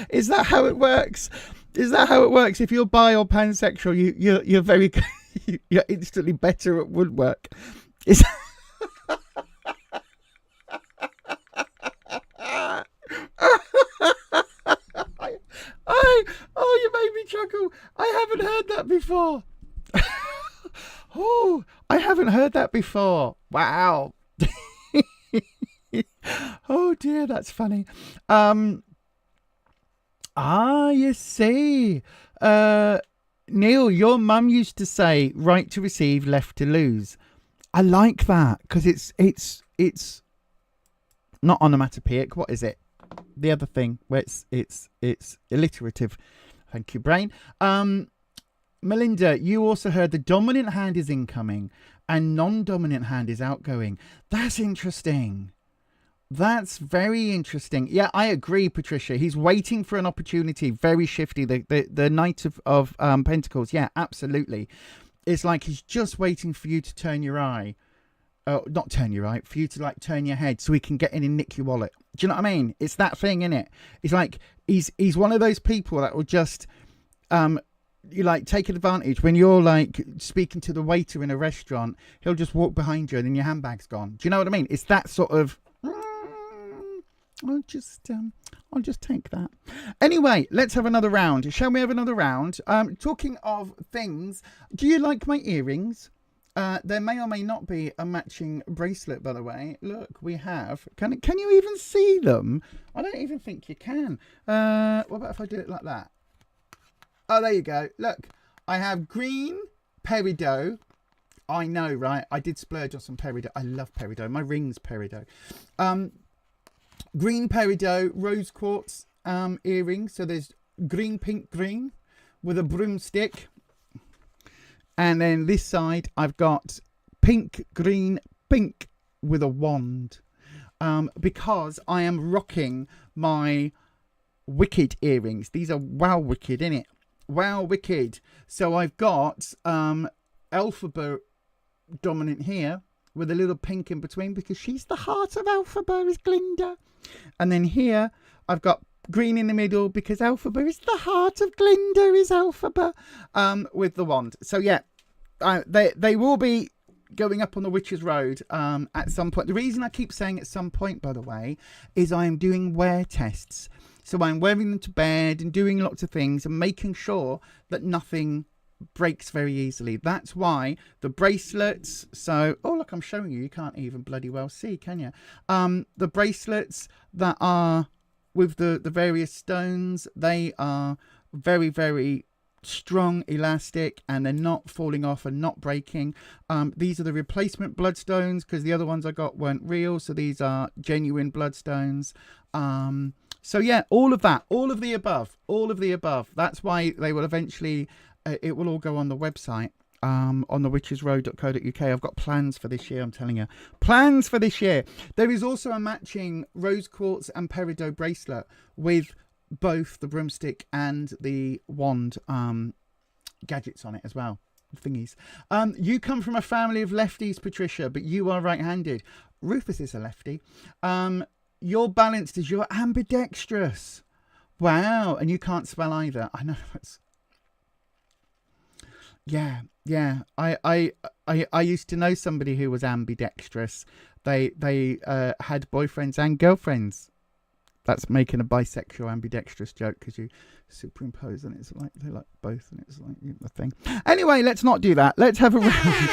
Is that how it works? Is that how it works? If you're bi or pansexual, you're very you're instantly better at woodwork. You made me chuckle. I haven't heard that before. I haven't heard that before. Wow. Oh dear, that's funny. You see. Neil, your mum used to say right to receive, left to lose. I like that because it's not onomatopoeic. What is it? The other thing where it's alliterative. Thank you, brain. Melinda, you also heard the dominant hand is incoming and non-dominant hand is outgoing. That's interesting. That's very interesting. Yeah, I agree, Patricia. He's waiting for an opportunity. Very shifty. The Knight of Pentacles. Yeah, absolutely. It's like he's just waiting for you to turn your eye. Not turn your eye. For you to turn your head so he can get in and nick your wallet. Do you know what I mean? It's that thing, isn't it? It's like he's one of those people that will just take advantage when you're speaking to the waiter in a restaurant. He'll just walk behind you and then your handbag's gone. Do you know what I mean? It's that sort of. I'll just take that. Anyway, let's have another round. Shall we have another round? Talking of things, do you like my earrings? There may or may not be a matching bracelet, by the way. Look, we have. Can you even see them? I don't even think you can. What about if I do it like that? Oh, there you go. Look, I have green peridot. I know, right? I did splurge on some peridot. I love peridot. My ring's peridot. Green peridot, rose quartz earrings. So there's green, pink, green with a broomstick. And then this side, I've got pink, green, pink with a wand. Because I am rocking my Wicked earrings. These are Wow Wicked, innit? Wow Wicked. So I've got Elphaba dominant here with a little pink in between because she's the heart of Elphaba, is Glinda. And then here I've got green in the middle because Elphaba is the heart of Glinda, is Elphaba, with the wand. So yeah, they will be going up on the Witch's Road at some point. The reason I keep saying at some point, by the way, is I am doing wear tests. So I'm wearing them to bed and doing lots of things and making sure that nothing breaks very easily. That's why the bracelets, so oh look, I'm showing you can't even bloody well see, can you? The bracelets that are with the various stones, they are very, very strong, elastic, and they're not falling off and not breaking. These are the replacement bloodstones because the other ones I got weren't real, so these are genuine bloodstones. So yeah, all of that, all of the above. That's why they will eventually it will all go on the website, on thewitchesroad.co.uk. I've got plans for this year, I'm telling you. Plans for this year. There is also a matching rose quartz and peridot bracelet with both the broomstick and the wand gadgets on it as well. Thingies. You come from a family of lefties, Patricia, but you are right-handed. Rufus is a lefty. You're balanced as you're ambidextrous. Wow. And you can't spell either. I know. Yeah. I used to know somebody who was ambidextrous. They had boyfriends and girlfriends. That's making a bisexual ambidextrous joke because you superimpose and it's like they like both and it's like the thing. Anyway, let's not do that. Let's have a round.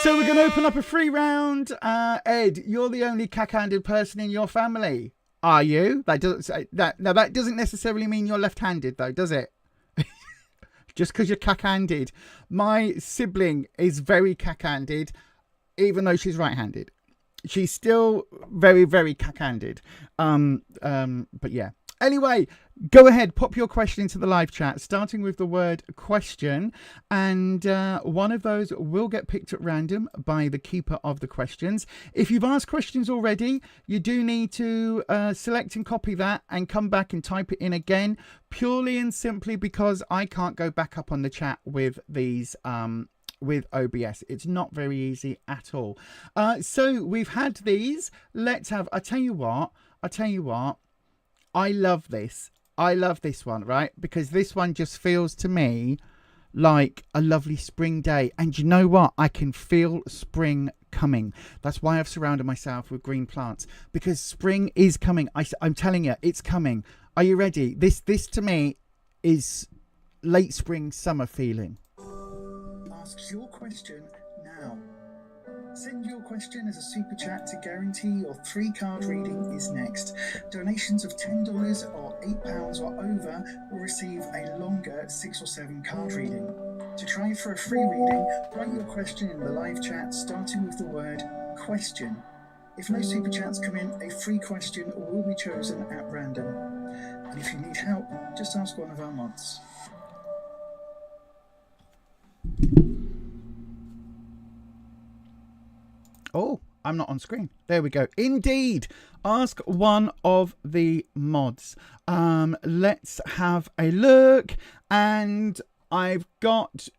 So we're going to open up a free round. Ed, you're the only cack-handed person in your family. Are you? That doesn't say that. Now that doesn't necessarily mean you're left-handed though, does it? Just because you're cack-handed. My sibling is very cack-handed, even though she's right-handed. She's still very, very cack-handed. But yeah. Anyway, go ahead, pop your question into the live chat, starting with the word question. And one of those will get picked at random by the keeper of the questions. If you've asked questions already, you do need to select and copy that and come back and type it in again, purely and simply because I can't go back up on the chat with these with OBS. It's not very easy at all. So we've had these. Let's have, I tell you what, I love this. I love this one, right? Because this one just feels to me like a lovely spring day. And you know what? I can feel spring coming. That's why I've surrounded myself with green plants, because spring is coming. I'm telling you, it's coming. Are you ready? This to me is late spring, summer feeling. Ask your question now. Send your question as a super chat to guarantee your 3-card reading is next. Donations of $10 or £8 or over will receive a longer 6 or 7 card reading. To try for a free reading, write your question in the live chat starting with the word question. If no super chats come in, a free question will be chosen at random. And if you need help, just ask one of our mods. Oh, I'm not on screen. There we go. Indeed. Ask one of the mods. Let's have a look. And I've got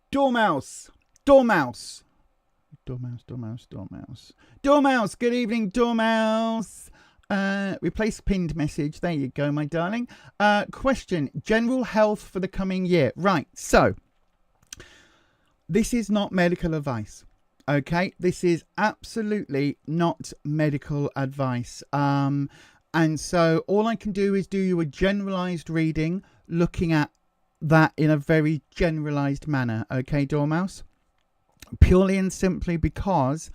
Dormouse. Dormouse. Good evening, Dormouse. Replace pinned message. There you go, my darling. Question. General health for the coming year. Right. So, this is not medical advice. Okay, this is absolutely not medical advice. And so all I can do is do you a generalized reading, looking at that in a very generalized manner. Okay, Dormouse? Purely and simply because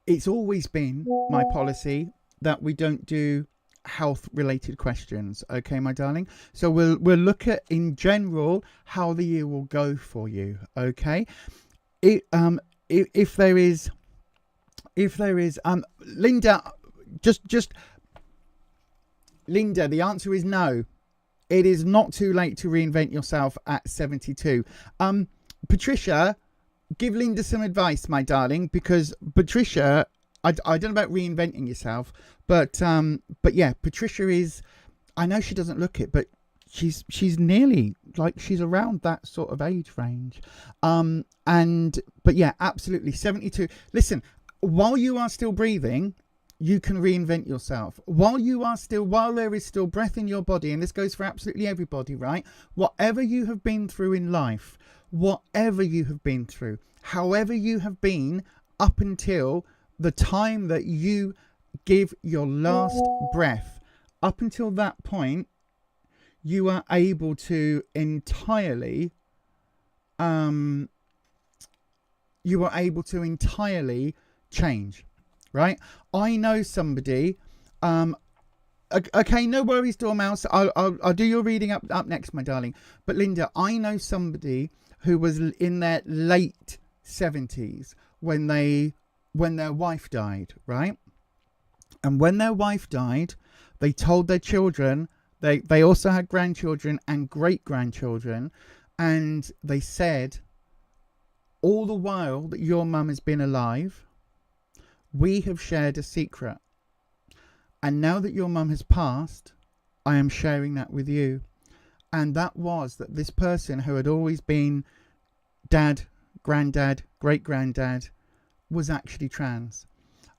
it's always been my policy that we don't do health related questions. Okay, my darling? So we'll look at in general how the year will go for you. Okay? If there is Linda, just Linda, the answer is no. It is not too late to reinvent yourself at 72. Patricia, give Linda some advice, my darling, because Patricia, I don't know about reinventing yourself, but yeah, Patricia is, I know she doesn't look it, but she's nearly like she's around that sort of age range. But yeah, absolutely 72. Listen, while you are still breathing, you can reinvent yourself. While there is still breath in your body, and this goes for absolutely everybody, right? Whatever you have been through in life, however you have been up until the time that you give your last breath, up until that point, you are able to entirely change, right? I know somebody, okay, no worries, Dormouse, I'll do your reading up next, my darling. But Linda, I know somebody who was in their late 70s when their wife died, right? And when their wife died, they told their children, they also had grandchildren and great-grandchildren, and they said, all the while that your mum has been alive, we have shared a secret. And now that your mum has passed, I am sharing that with you. And that was that this person who had always been dad, granddad, great-granddad, was actually trans.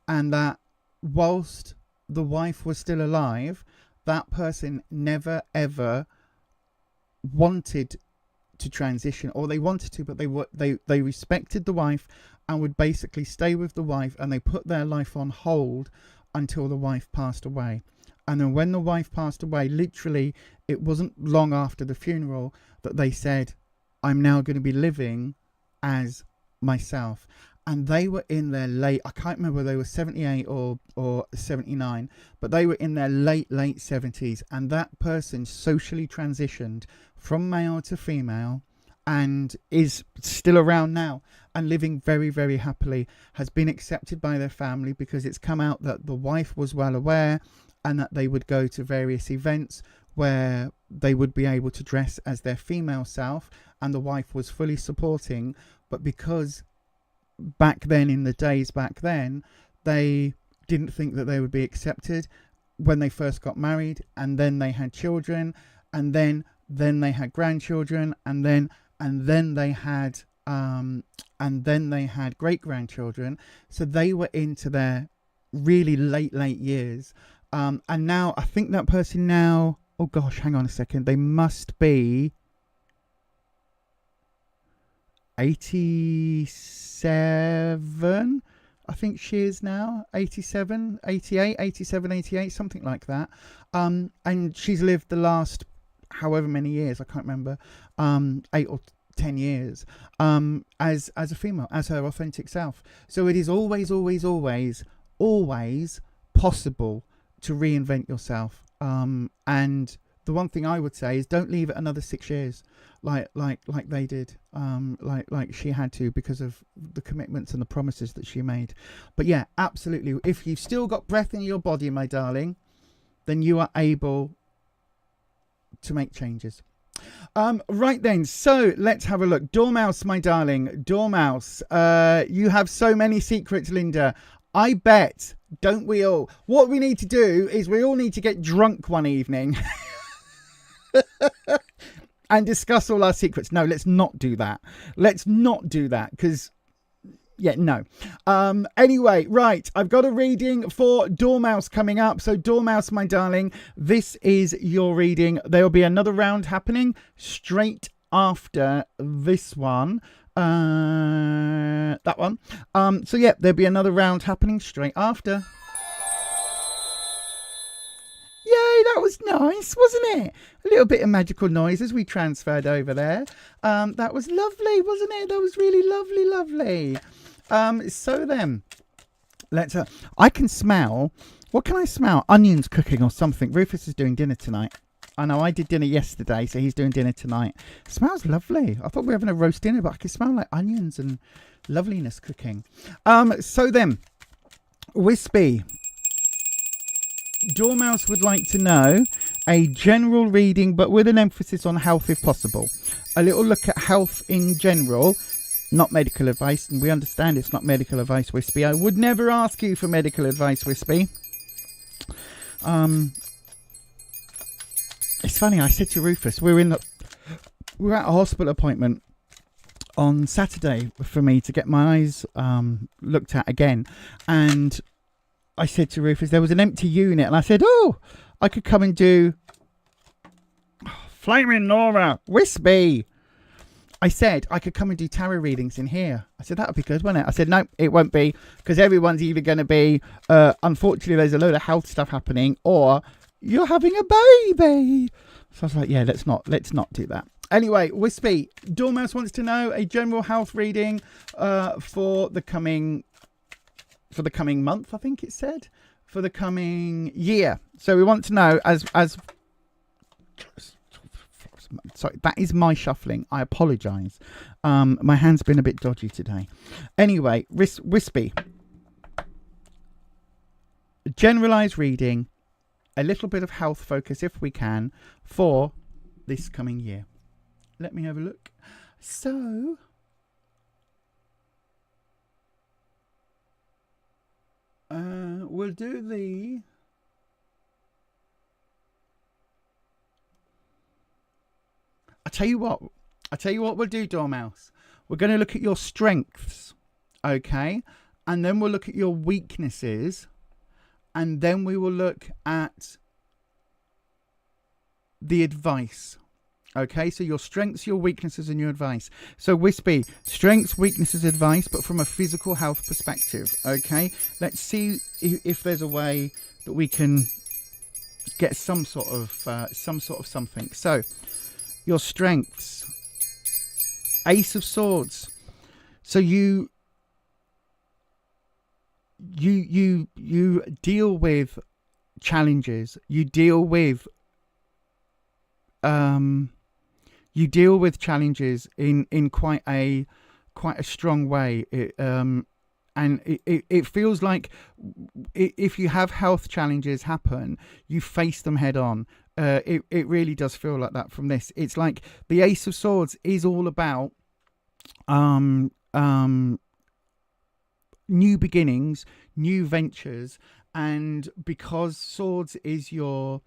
And that whilst the wife was still alive, that person never ever wanted to transition, or they wanted to, but they respected the wife and would basically stay with the wife, and they put their life on hold until the wife passed away. And then when the wife passed away, literally it wasn't long after the funeral that they said, I'm now going to be living as myself. And they were in their late, I can't remember whether they were 78 or 79, but they were in their late 70s. And that person socially transitioned from male to female and is still around now and living very, very happily, has been accepted by their family because it's come out that the wife was well aware and that they would go to various events where they would be able to dress as their female self, and the wife was fully supporting. But because back then, in the days back then, they didn't think that they would be accepted when they first got married, and then they had children, and then they had grandchildren, and then they had great grandchildren. So they were into their really late years, and now I think that person now, oh gosh, hang on a second, they must be 87, I think she is now, 87, 88, 87, 88, something like that. And she's lived the last however many years, I can't remember, 8 or 10 years, as a female, as her authentic self. So it is always possible to reinvent yourself. And the one thing I would say is don't leave it another 6 years like they did, like she had to, because of the commitments and the promises that she made. But yeah, absolutely, if you've still got breath in your body, my darling, then you are able to make changes. Right then, so let's have a look. Dormouse, my darling, Dormouse, you have so many secrets, Linda. I bet, don't we all? What we need to do is we all need to get drunk one evening and discuss all our secrets. No, let's not do that. Let's not do that, because yeah, no. Anyway, right, I've got a reading for Dormouse coming up. So Dormouse, my darling, this is your reading. There will be another round happening straight after this one. That one. So yeah, there'll be another round happening straight after. Yay, that was nice, wasn't it? A little bit of magical noise as we transferred over there. That was lovely, wasn't it? That was really lovely. So then, I can smell, what can I smell? Onions cooking or something. Rufus is doing dinner tonight. I know I did dinner yesterday, so he's doing dinner tonight. It smells lovely. I thought we were having a roast dinner, but I can smell like onions and loveliness cooking. So then, Wispy. Dormouse would like to know a general reading, but with an emphasis on health if possible. A little look at health in general, not medical advice, and we understand it's not medical advice, Wispy. I would never ask you for medical advice, Wispy. It's funny, I said to Rufus, we're at a hospital appointment on Saturday for me to get my eyes looked at again, and I said to Rufus, there was an empty unit, and I said, oh, I could come and do Flaming Nora, Wispy. I said I could come and do tarot readings in here. I said, that would be good, wouldn't it? I said, no, it won't be, because everyone's either going to be, unfortunately, there's a load of health stuff happening, or you're having a baby. So I was like, yeah, let's not do that. Anyway, Wispy, Dormouse wants to know a general health reading for the coming month, I think it said, for the coming year. So we want to know sorry, that is my shuffling. I apologise. My hand's been a bit dodgy today. Anyway, Wispy. Generalised reading, a little bit of health focus if we can for this coming year. Let me have a look. So, we'll do the I tell you what we'll do, Dormouse. We're going to look at your strengths, okay? And then we'll look at your weaknesses, and then we will look at the advice. Okay, so your strengths, your weaknesses, and your advice. So Wispy, strengths, weaknesses, advice, but from a physical health perspective. Okay, let's see if there's a way that we can get some sort of something. So your strengths, Ace of Swords. So you deal with challenges. You deal with challenges in quite a strong way. It feels like if you have health challenges happen, you face them head on. It really does feel like that from this. It's like the Ace of Swords is all about new beginnings, new ventures, and because swords is your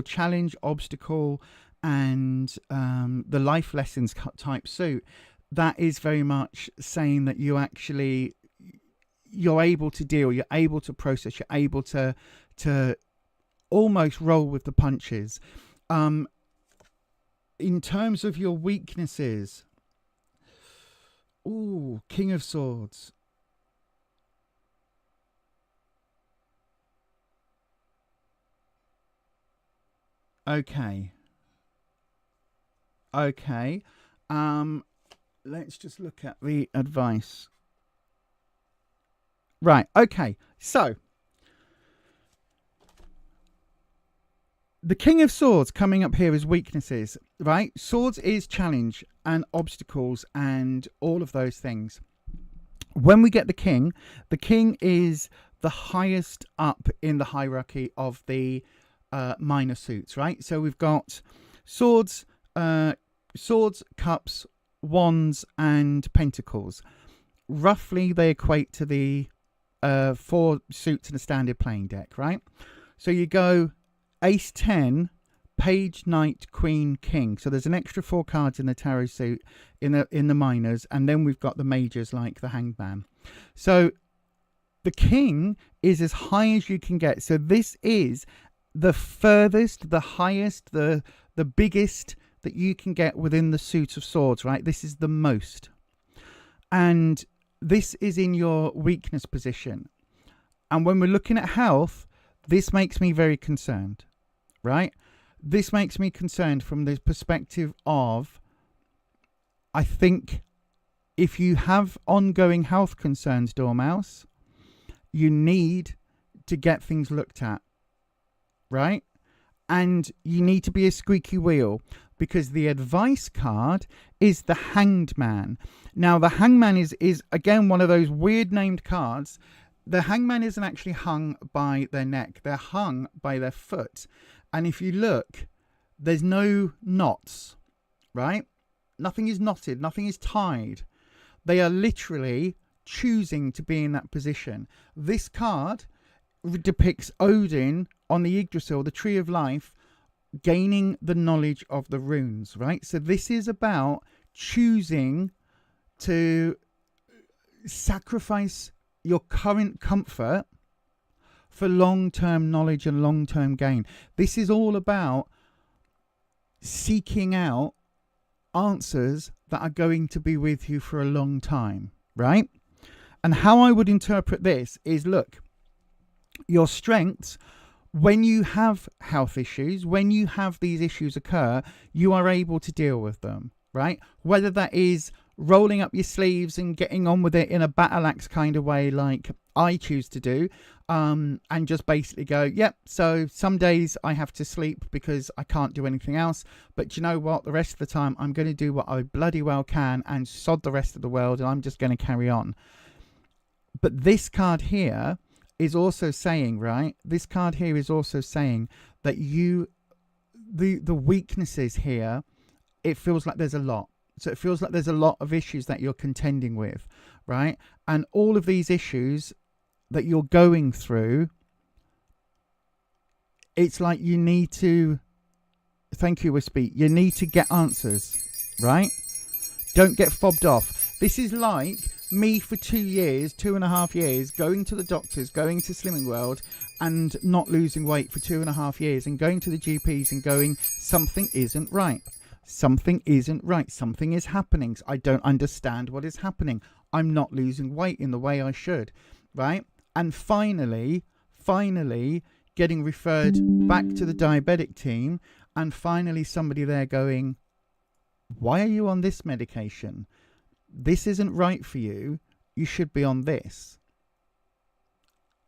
challenge, obstacle, and the life lessons type suit, that is very much saying that you're able to deal, you're able to process, you're able to almost roll with the punches. In terms of your weaknesses, King of Swords. Okay. Let's just look at the advice. Right. Okay. So the King of Swords coming up here is weaknesses, right? Swords is challenge and obstacles and all of those things. When we get the King is the highest up in the hierarchy of the minor suits, right? So we've got swords, cups, wands, and pentacles. Roughly, they equate to the 4 suits in a standard playing deck, right? So you go Ace 10, Page, Knight, Queen, King. So there's an extra 4 cards in the tarot suit in the minors, and then we've got the majors like the Hanged Man. So the King is as high as you can get. So this is the furthest, the highest, the biggest that you can get within the suit of swords, right? This is the most. And this is in your weakness position. And when we're looking at health, this makes me very concerned, right? This makes me concerned from the perspective of, I think if you have ongoing health concerns, Dormouse, you need to get things looked at, right? And you need to be a squeaky wheel, because the advice card is the Hanged Man. Now, the Hanged Man is again one of those weird named cards. The Hanged Man isn't actually hung by their neck. They're hung by their foot. And if you look, there's no knots, right? Nothing is knotted. Nothing is tied. They are literally choosing to be in that position. This card depicts Odin on the Yggdrasil, the Tree of Life, gaining the knowledge of the runes, right? So this is about choosing to sacrifice your current comfort for long-term knowledge and long-term gain. This is all about seeking out answers that are going to be with you for a long time, right? And how I would interpret this is, look, your strengths, when you have health issues, when you have these issues occur, you are able to deal with them, right? Whether that is rolling up your sleeves and getting on with it in a battle axe kind of way, like I choose to do, and just basically go, yep, so some days I have to sleep because I can't do anything else, but you know what, the rest of the time I'm going to do what I bloody well can and sod the rest of the world, and I'm just going to carry on. But this card here is also saying, right, this card here is also saying that you, the weaknesses here, it feels like there's a lot. So it feels like there's a lot of issues that you're contending with, right? And all of these issues that you're going through, it's like you need to, thank you, Wispy, you need to get answers, right? Don't get fobbed off. This is like me for 2 years, 2.5 years, going to the doctors, going to Slimming World and not losing weight for 2.5 years, and going to the GPs and going, something isn't right. Something isn't right. Something is happening. I don't understand what is happening. I'm not losing weight in the way I should, right? And finally getting referred back to the diabetic team, and finally somebody there going, why are you on this medication? This isn't right for you. You should be on this.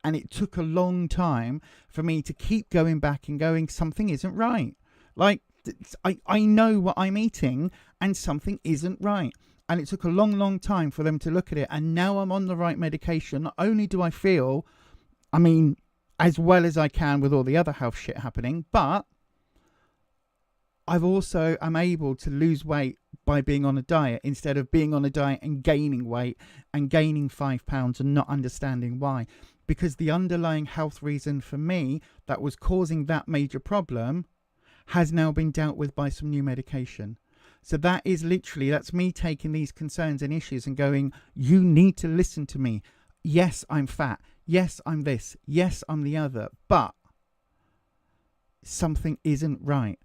And it took a long time for me to keep going back and going, something isn't right. Like, I know what I'm eating and something isn't right. And it took a long time for them to look at it. And now I'm on the right medication. Not only do I feel, I mean, as well as I can with all the other health shit happening, but I've also am able to lose weight by being on a diet, instead of being on a diet and gaining weight and gaining 5 pounds and not understanding why. Because the underlying health reason for me that was causing that major problem has now been dealt with by some new medication. So that is literally, that's me taking these concerns and issues and going, you need to listen to me. Yes, I'm fat. Yes, I'm this. Yes, I'm the other. But something isn't right.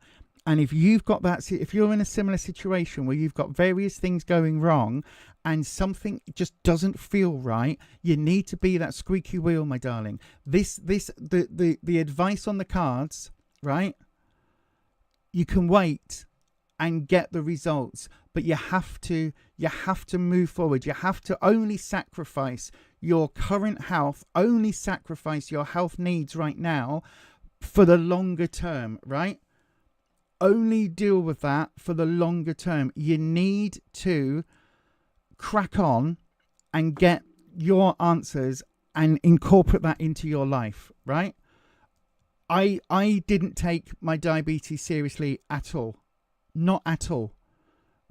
And if you've got that, if you're in a similar situation where you've got various things going wrong and something just doesn't feel right, you need to be that squeaky wheel, my darling. The advice on the cards, right? You can wait and get the results, but you have to move forward. You have to only sacrifice your current health, only sacrifice your health needs right now for the longer term, right? Only deal with that for the longer term. You need to crack on and get your answers and incorporate that into your life, right? I didn't take my diabetes seriously at all. Not at all.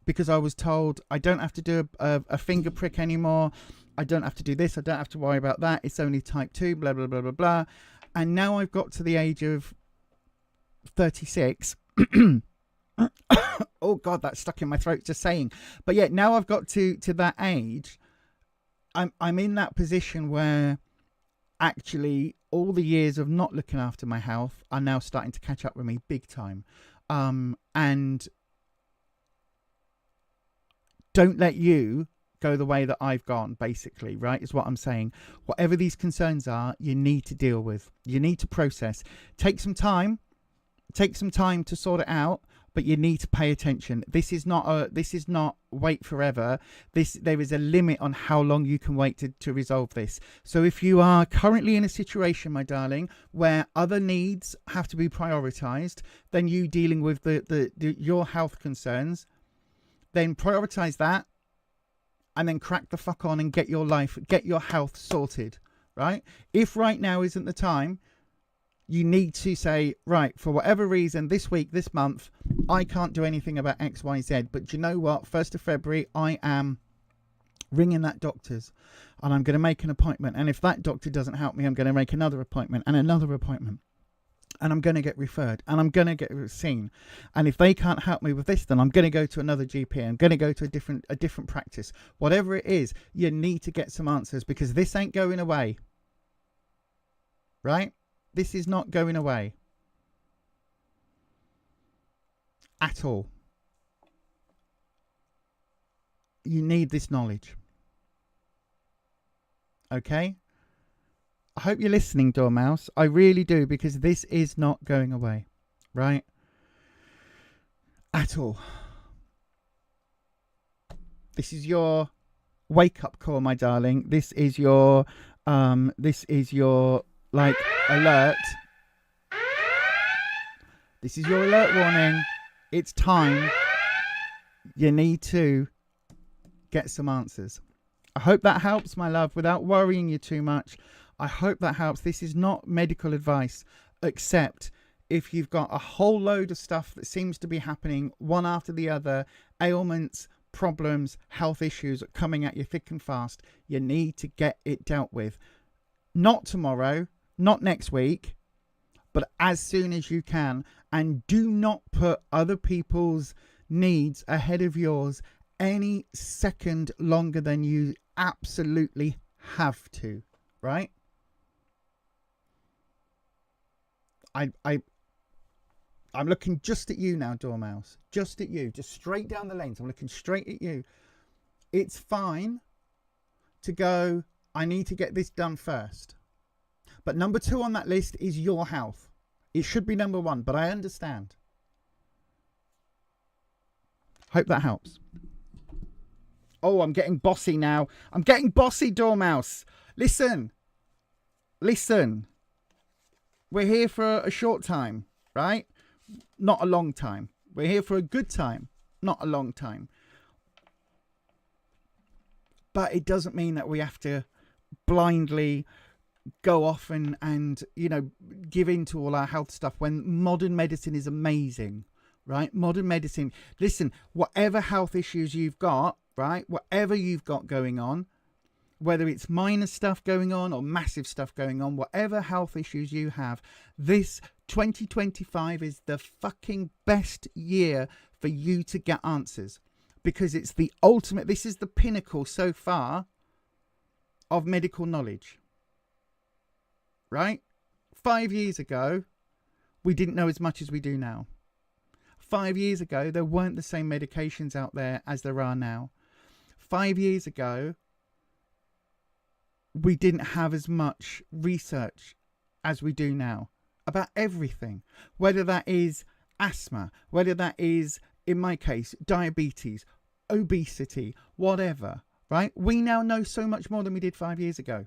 Because I was told I don't have to do a finger prick anymore. I don't have to do this. I don't have to worry about that. It's only type 2, blah, blah, blah, blah, blah. And now I've got to the age of 36. Oh God, that's stuck in my throat just saying. But yeah, now I've got to that age. I'm in that position where actually all the years of not looking after my health are now starting to catch up with me big time. And don't let you go the way that I've gone, basically, right? Is what I'm saying. Whatever these concerns are, you need to deal with. You need to process. Take some time to sort it out, but you need to pay attention. This is not wait forever. There is a limit on how long you can wait to resolve this. So if you are currently in a situation, my darling, where other needs have to be prioritized than you dealing with your health concerns, then prioritize that, and then crack the fuck on and get your health sorted, right? If right now isn't the time, you need to say, right, for whatever reason, this week, this month, I can't do anything about X, Y, Z. But you know what? 1st of February, I am ringing that doctor's and I'm going to make an appointment. And if that doctor doesn't help me, I'm going to make another appointment and another appointment. And I'm going to get referred and I'm going to get seen. And if they can't help me with this, then I'm going to go to another GP. I'm going to go to a different practice. Whatever it is, you need to get some answers, because this ain't going away. Right? This is not going away. At all. You need this knowledge. Okay? I hope you're listening, Dormouse. I really do, because this is not going away. Right? At all. This is your wake-up call, my darling. This is your like alert. This is your alert warning. It's time. You need to get some answers. I hope that helps, my love, without worrying you too much. I hope that helps. This is not medical advice, except if you've got a whole load of stuff that seems to be happening one after the other, ailments, problems, health issues coming at you thick and fast. You need to get it dealt with. Not tomorrow, not next week, but as soon as you can. And do not put other people's needs ahead of yours any second longer than you absolutely have to, right? I'm looking just at you now, Dormouse. Just at you. Just straight down the lanes. I'm looking straight at you. It's fine to go, I need to get this done first. But number 2 on that list is your health. It should be number 1, but I understand. Hope that helps. Oh, I'm getting bossy now. I'm getting bossy, Dormouse. Listen. We're here for a short time, right? Not a long time. We're here for a good time, not a long time. But it doesn't mean that we have to blindly go off and you know, give in to all our health stuff when modern medicine is amazing, right? Modern medicine. Listen, whatever health issues you've got, right? Whatever you've got going on, whether it's minor stuff going on or massive stuff going on, whatever health issues you have, this 2025 is the fucking best year for you to get answers, because it's the ultimate, this is the pinnacle so far of medical knowledge, right? 5 years ago, we didn't know as much as we do now. 5 years ago, there weren't the same medications out there as there are now. 5 years ago, we didn't have as much research as we do now about everything, whether that is asthma, whether that is, in my case, diabetes, obesity, whatever, right? We now know so much more than we did 5 years ago.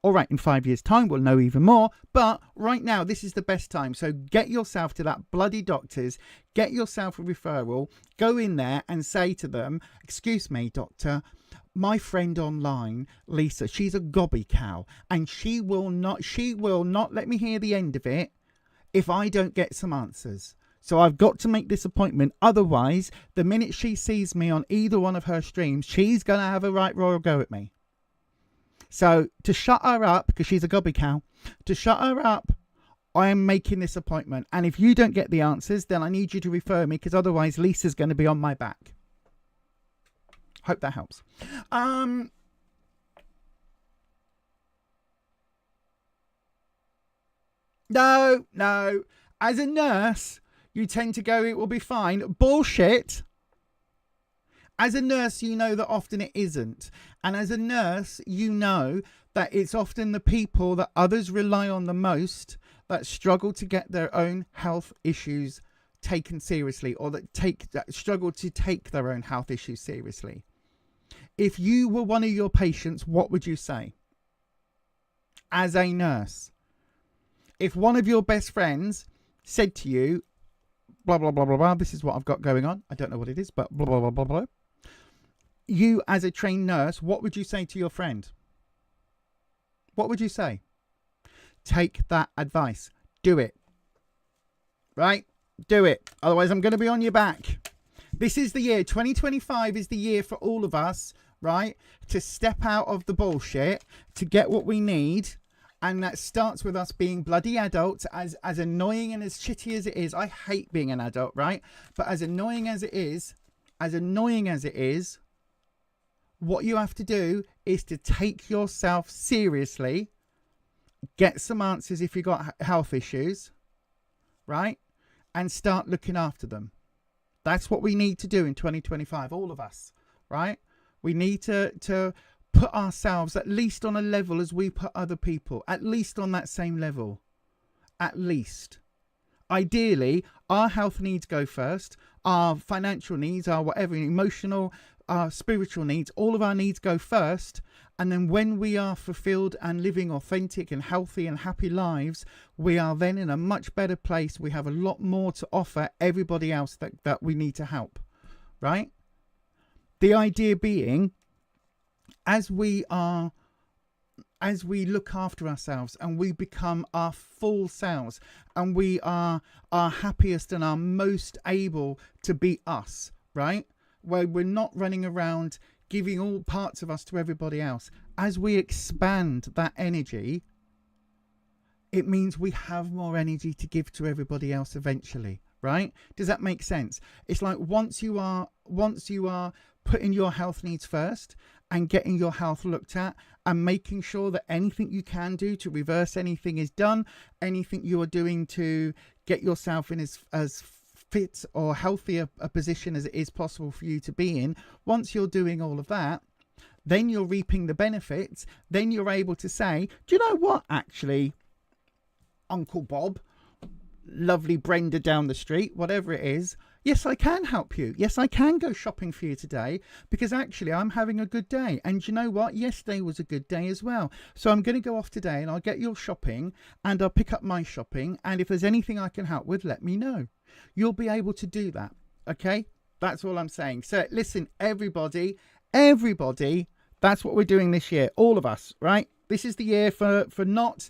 All right, in 5 years' time, we'll know even more. But right now, this is the best time. So get yourself to that bloody doctor's, get yourself a referral, go in there and say to them, excuse me, doctor, my friend online, Lisa, she's a gobby cow, and she will not let me hear the end of it if I don't get some answers. So I've got to make this appointment. Otherwise, the minute she sees me on either one of her streams, she's going to have a right royal go at me. So to shut her up, because she's a gobby cow, to shut her up, I am making this appointment. And if you don't get the answers, then I need you to refer me, because otherwise Lisa's going to be on my back. Hope that helps. No. As a nurse, you tend to go, it will be fine. Bullshit. As a nurse, you know that often it isn't. And as a nurse, you know that it's often the people that others rely on the most that struggle to get their own health issues taken seriously, or that struggle to take their own health issues seriously. If you were one of your patients, what would you say? As a nurse, if one of your best friends said to you, blah, blah, blah, blah, blah, this is what I've got going on. I don't know what it is, but blah, blah, blah, blah, blah. You, as a trained nurse, what would you say to your friend? What would you say? Take that advice. Do it. Right? Do it. Otherwise, I'm going to be on your back. This is the year. 2025 is the year for all of us, right? To step out of the bullshit, to get what we need. And that starts with us being bloody adults, as annoying and as shitty as it is. I hate being an adult, right? But as annoying as it is, what you have to do is to take yourself seriously, get some answers if you've got health issues, right? And start looking after them. That's what we need to do in 2025, all of us, right? We need to put ourselves at least on a level as we put other people, at least on that same level, at least. Ideally, our health needs go first, our financial needs, our whatever, emotional, our spiritual needs, all of our needs go first. And then when we are fulfilled and living authentic and healthy and happy lives, we are then in a much better place. We have a lot more to offer everybody else that we need to help, right? The idea being, as we look after ourselves and we become our full selves and we are our happiest and our most able to be us, right? Where we're not running around giving all parts of us to everybody else. As we expand that energy, it means we have more energy to give to everybody else eventually, right? Does that make sense? It's like once you are putting your health needs first and getting your health looked at and making sure that anything you can do to reverse anything is done, anything you are doing to get yourself in as fit or healthy a position as it is possible for you to be in. Once you're doing all of that, then you're reaping the benefits. Then you're able to say, do you know what, actually, Uncle Bob, lovely Brenda down the street, whatever it is, yes, I can help you. Yes, I can go shopping for you today because actually I'm having a good day. And you know what? Yesterday was a good day as well. So I'm going to go off today and I'll get your shopping and I'll pick up my shopping. And if there's anything I can help with, let me know. You'll be able to do that. Okay? That's all I'm saying. So listen, everybody, that's what we're doing this year. All of us, right? This is the year for not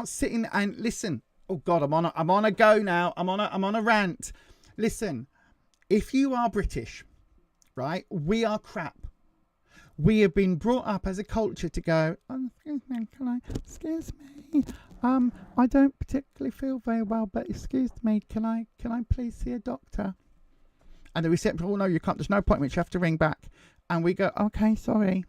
sitting and listen. Oh God, I'm on a go now. I'm on a rant. Listen, if you are British, right, we are crap. We have been brought up as a culture to go, excuse me, I don't particularly feel very well, but excuse me, can I please see a doctor? And the reception, oh no, you can't, there's no appointment, you have to ring back. And we go, okay, sorry.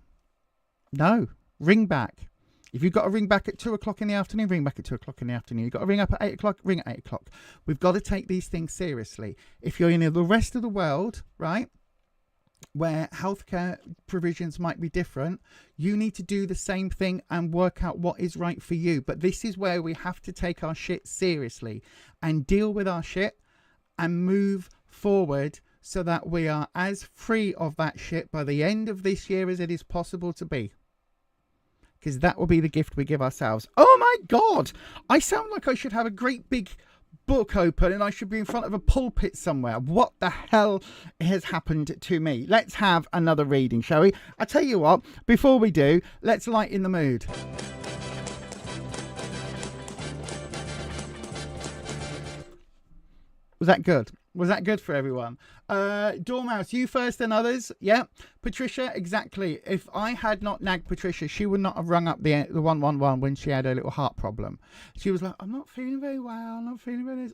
No, ring back. If you've got to ring back at 2 o'clock in the afternoon, ring back at 2 o'clock in the afternoon. You've got to ring up at 8 o'clock, ring at 8 o'clock. We've got to take these things seriously. If you're in the rest of the world, right, where healthcare provisions might be different, you need to do the same thing and work out what is right for you. But this is where we have to take our shit seriously and deal with our shit and move forward so that we are as free of that shit by the end of this year as it is possible to be. Because that will be the gift we give ourselves. Oh my God! I sound like I should have a great big book open and I should be in front of a pulpit somewhere. What the hell has happened to me? Let's have another reading, shall we? I tell you what, before we do, let's lighten the mood. Was that good? Was that good for everyone? Dormouse, you first and others. Yeah. Patricia, exactly. If I had not nagged Patricia, she would not have rung up the 111 when she had a little heart problem. She was like, I'm not feeling very well. I'm not feeling very...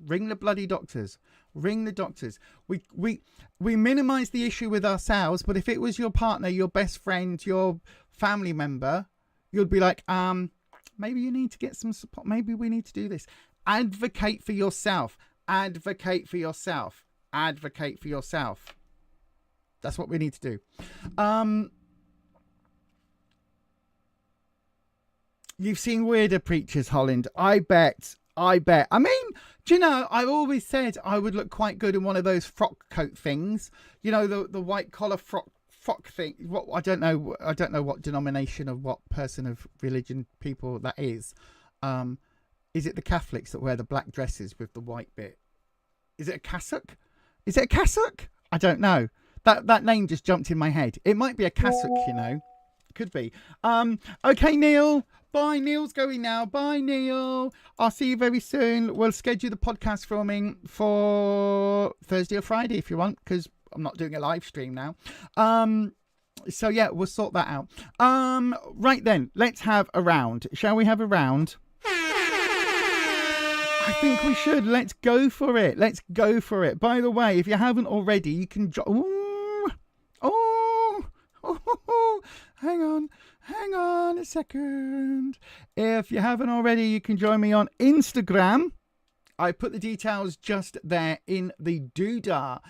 Ring the bloody doctors. Ring the doctors. We minimize the issue with ourselves, but if it was your partner, your best friend, your family member, you'd be like, maybe you need to get some support. Maybe we need to do this. Advocate for yourself. Advocate for yourself. Advocate for yourself. That's what we need to do. You've seen weirder preachers, Holland. I bet. I mean, do you know, I always said I would look quite good in one of those frock coat things. You know, the white collar frock thing. What I don't know what denomination of what person of religion people that is. Is it the Catholics that wear the black dresses with the white bit? Is it a cassock? Is it a cassock? I don't know. That name just jumped in my head. It might be a cassock, you know. Could be. Okay, Neil. Bye. Neil's going now. Bye, Neil. I'll see you very soon. We'll schedule the podcast filming for Thursday or Friday if you want, because I'm not doing a live stream now. So yeah, we'll sort that out. Right then, let's have a round. Shall we have a round? I think we should. Let's go for it. Let's go for it. By the way, if you haven't already, you can... Hang on a second. If you haven't already, you can join me on Instagram. I put the details just there in the doodah.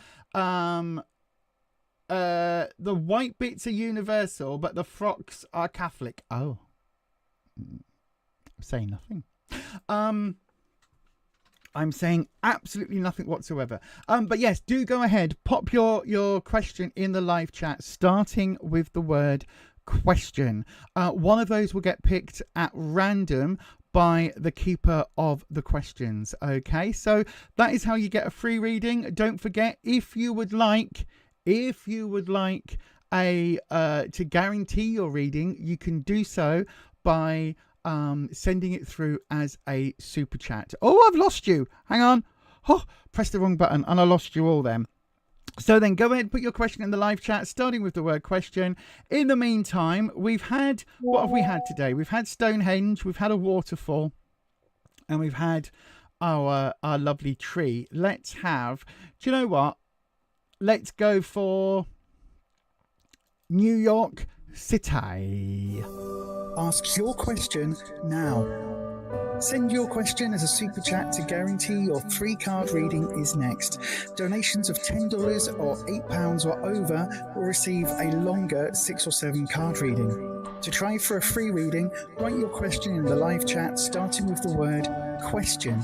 The white bits are universal, but the frocks are Catholic. Oh. I'm saying nothing. I'm saying absolutely nothing whatsoever. But yes, do go ahead. Pop your question in the live chat, starting with the word question. One of those will get picked at random by the keeper of the questions. Okay, so that is how you get a free reading. Don't forget, if you would like a to guarantee your reading, you can do so by sending it through as a super chat. Oh, I've lost you. Hang on. Oh, pressed the wrong button and I lost you all then. So then go ahead and put your question in the live chat, starting with the word question. In the meantime, we've had, what have we had today? We've had Stonehenge, we've had a waterfall, and we've had our lovely tree. Let's have, do you know what? Let's go for New York City. Ask your question now. Send your question as a super chat to guarantee your free card reading is next. Donations of $10 or £8 or over will receive a longer 6 or 7 card reading. To try for a free reading, write your question in the live chat starting with the word question.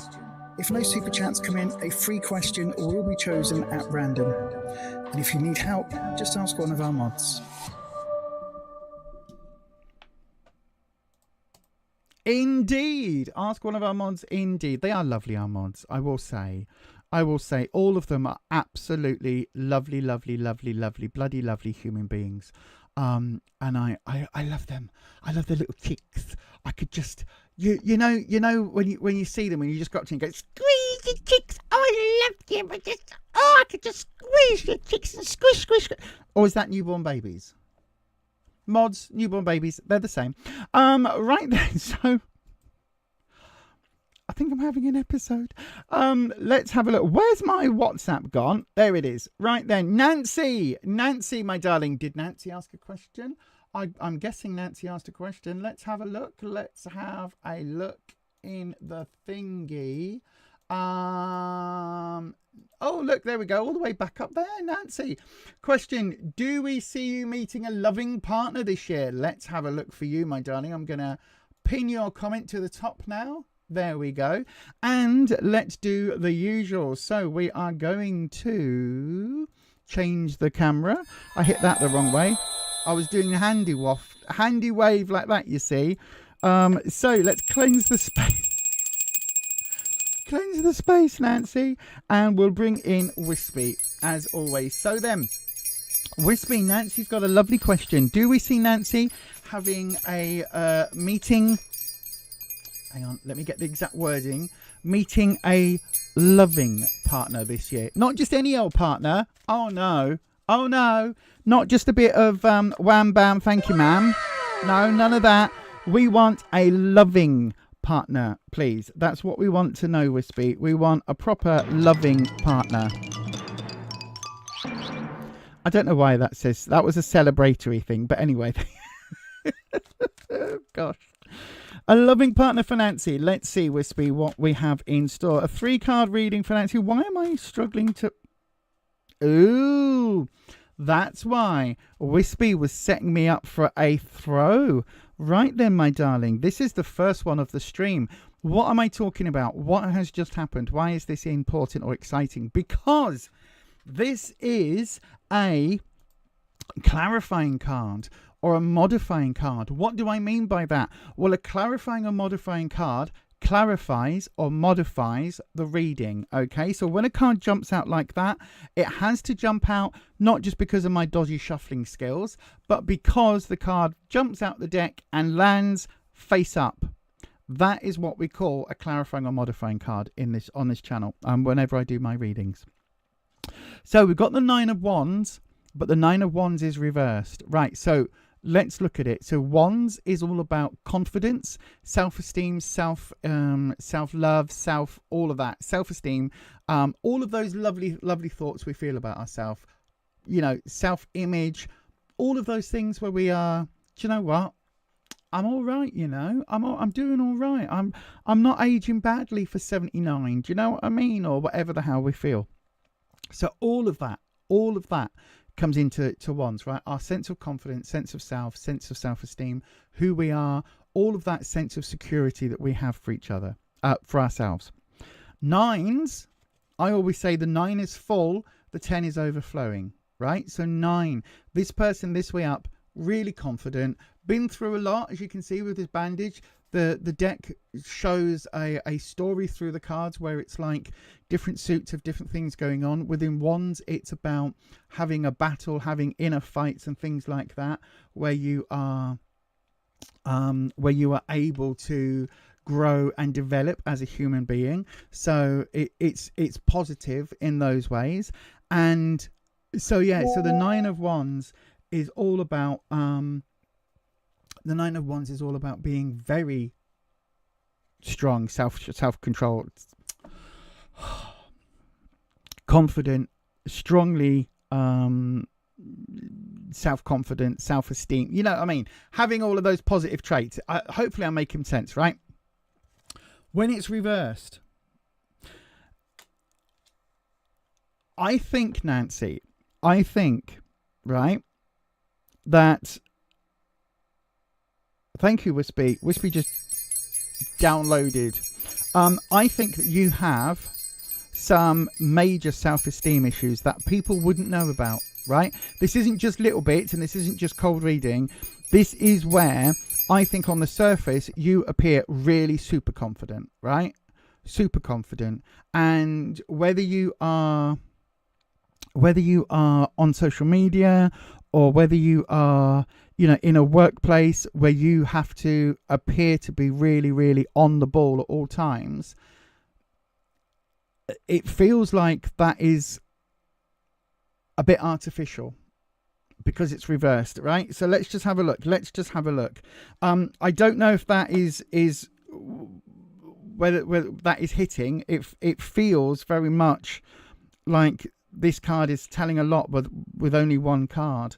If no super chats come in, a free question will be chosen at random. And if you need help, just ask one of our mods. Indeed. Ask one of our mods. Indeed. They are lovely, our mods. I will say all of them are absolutely lovely, lovely, lovely, lovely, bloody lovely human beings. And I love them. I love the little chicks. I could just, you know when you see them, when you just got to and go, squeeze your chicks. Oh, I love them. I could just squeeze your chicks and squish, squish, squish. Or is that newborn babies? Mods, newborn babies, they're the same. Right then, so I think I'm having an episode. Let's have a look. Where's my WhatsApp gone? There it is. Right then, Nancy, my darling. Did Nancy ask a question? I'm guessing Nancy asked a question. Let's have a look. Let's have a look in the thingy. Oh, look, there we go. All the way back up there, Nancy. Question, do we see you meeting a loving partner this year? Let's have a look for you, my darling. I'm going to pin your comment to the top now. There we go. And let's do the usual. So we are going to change the camera. I hit that the wrong way. I was doing a handy wave like that, you see. So let's cleanse the space. Cleanse the space, Nancy, and we'll bring in Wispy as always. So then, Wispy, Nancy's got a lovely question. Do we see Nancy having a meeting? Hang on, let me get the exact wording. Meeting a loving partner this year. Not just any old partner. Oh no. Not just a bit of wham bam, thank you ma'am. No, none of that. We want a loving partner, please. That's what we want to know, Wispy. We want a proper loving partner. I don't know why that says that was a celebratory thing, but anyway. Gosh. A loving partner for Nancy. Let's see, Wispy, what we have in store. A 3-card reading for Nancy. Why am I struggling to... Ooh, That's why Wispy was setting me up for a throw. Right then, my darling. This is the first one of the stream. What am I talking about? What has just happened? Why is this important or exciting? Because this is a clarifying card or a modifying card. What do I mean by that? Well, a clarifying or modifying card clarifies or modifies the reading. Okay, so when a card jumps out like that, it has to jump out not just because of my dodgy shuffling skills, but because the card jumps out the deck and lands face up. That is what we call a clarifying or modifying card on this channel, whenever I do my readings. So we've got the Nine of Wands, but the Nine of Wands is reversed. Right, so let's look at it. So Wands is all about confidence, self-esteem, self-love, all of that, self-esteem, all of those lovely thoughts we feel about ourselves, you know, self-image, all of those things where we are, do you know what? I'm all right, you know. I'm doing all right. I'm not aging badly for 79. Do you know what I mean? Or whatever the hell we feel. So all of that comes into Wands, right? Our sense of confidence, sense of self, sense of self-esteem, who we are, all of that sense of security that we have for each other, for ourselves. Nines, I always say the 9 is full, the 10 is overflowing, right? So 9, this person this way up, really confident, been through a lot, as you can see with his bandage. The deck shows a story through the cards where it's like different suits of different things going on. Within Wands, it's about having a battle, having inner fights and things like that, where you are able to grow and develop as a human being. So it's positive in those ways. And so yeah, so the Nine of Wands is all about being very strong, self-control, confident, strongly self-confident, self-esteem. You know what I mean? Having all of those positive traits. Hopefully I'm making sense, right? When it's reversed, I think, Nancy, right, that, thank you, Wispy. Wispy just downloaded. I think that you have some major self-esteem issues that people wouldn't know about, right? This isn't just little bits and this isn't just cold reading. This is where I think on the surface you appear really super confident, right? Super confident. And whether you are on social media or whether you are, you know, in a workplace where you have to appear to be really, really on the ball at all times, it feels like that is a bit artificial because it's reversed, right? So let's just have a look. I don't know if that is whether that is hitting. It feels very much like this card is telling a lot with only one card.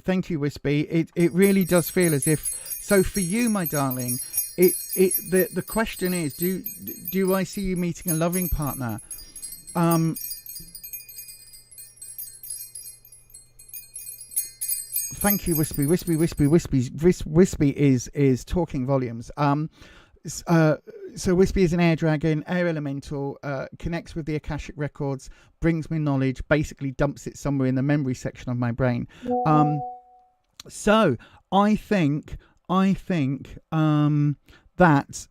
Thank you, Wispy. It really does feel as if, so for you, my darling, the question is, do I see you meeting a loving partner? Thank you, Wispy. Wispy is talking volumes. So Wispy is an air dragon, air elemental, connects with the Akashic records, brings me knowledge, basically dumps it somewhere in the memory section of my brain. So I think that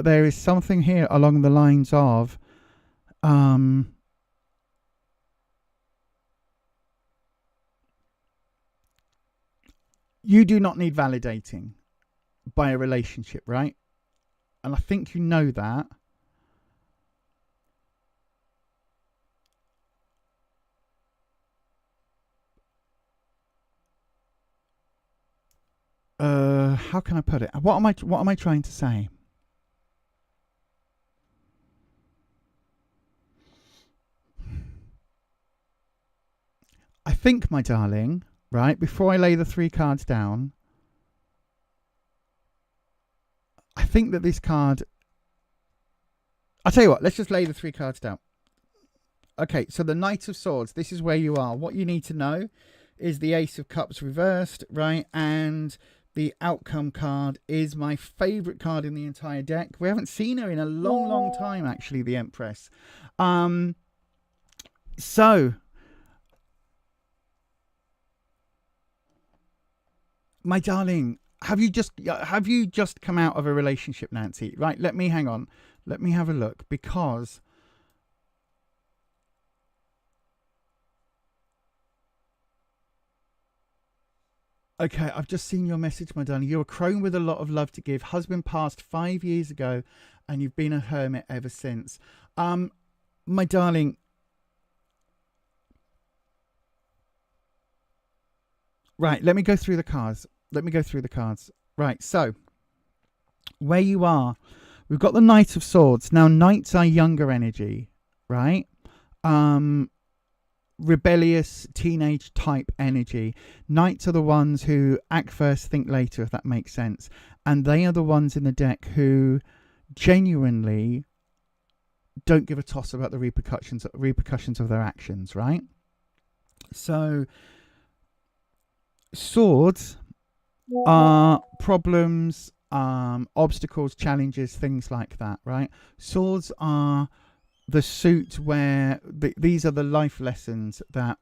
there is something here along the lines of you do not need validating by a relationship, right? And I think you know that. How can I put it? What am I trying to say? I think, my darling, right, before I lay the 3 cards down, I think that this card, I'll tell you what, let's just lay the 3 cards down. Okay, so the Knight of Swords, this is where you are. What you need to know is the Ace of Cups reversed, right? And the outcome card is my favourite card in the entire deck. We haven't seen her in a long, long time, actually, the Empress. So, my darling, have you just come out of a relationship, Nancy? Right, let me hang on. Let me have a look, because okay, I've just seen your message, my darling. You're a crone with a lot of love to give. Husband passed 5 years ago, and you've been a hermit ever since. My darling, right, let me go through the cards. Right, so where you are, we've got the Knight of Swords. Now, knights are younger energy, right? Rebellious teenage type energy. Knights are the ones who act first, think later, if that makes sense. And they are the ones in the deck who genuinely don't give a toss about the repercussions of their actions, right? So swords are problems, obstacles, challenges, things like that, right? Swords are the suit where these are the life lessons that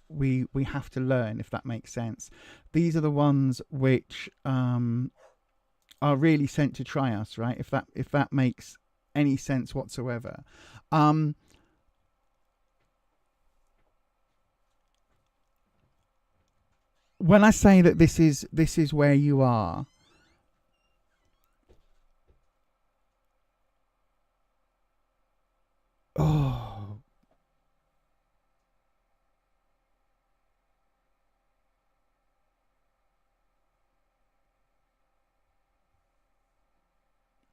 we have to learn, if that makes sense. These are the ones which are really sent to try us, right? If that makes any sense whatsoever. When I say that this is where you are, oh,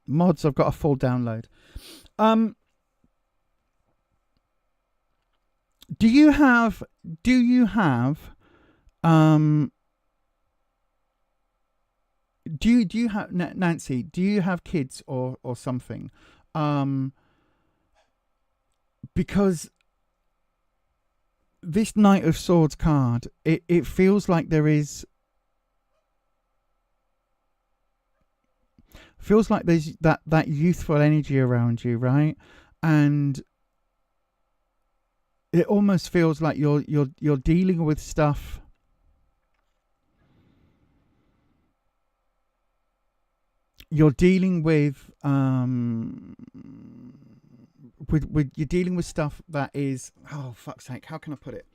mods, I've got a full download. Do you have Nancy, do you have kids or something? Because this Knight of Swords card, it feels like there's that youthful energy around you, right? And it almost feels like you're dealing with stuff. You're dealing with you're dealing with stuff that is, oh fuck's sake, how can I put it?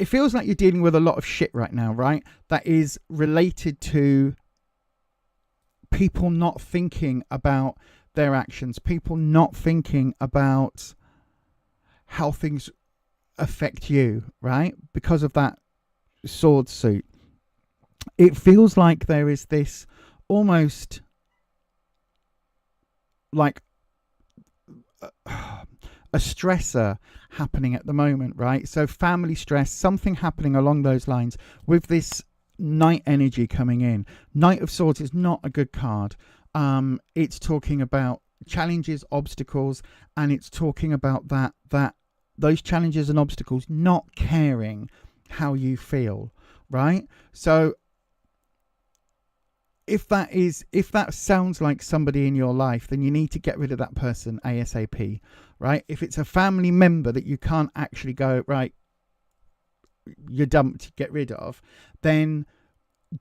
It feels like you're dealing with a lot of shit right now, right? That is related to people not thinking about their actions, people not thinking about how things affect you, right? Because of that sword suit. It feels like there is this almost like a stressor happening at the moment, right? So family stress, something happening along those lines with this Knight energy coming in. Knight of Swords is not a good card. It's talking about challenges, obstacles, and it's talking about that those challenges and obstacles not caring how you feel, right? So if that sounds like somebody in your life, then you need to get rid of that person ASAP, right? If it's a family member that you can't actually go, right, you're dumped to get rid of, then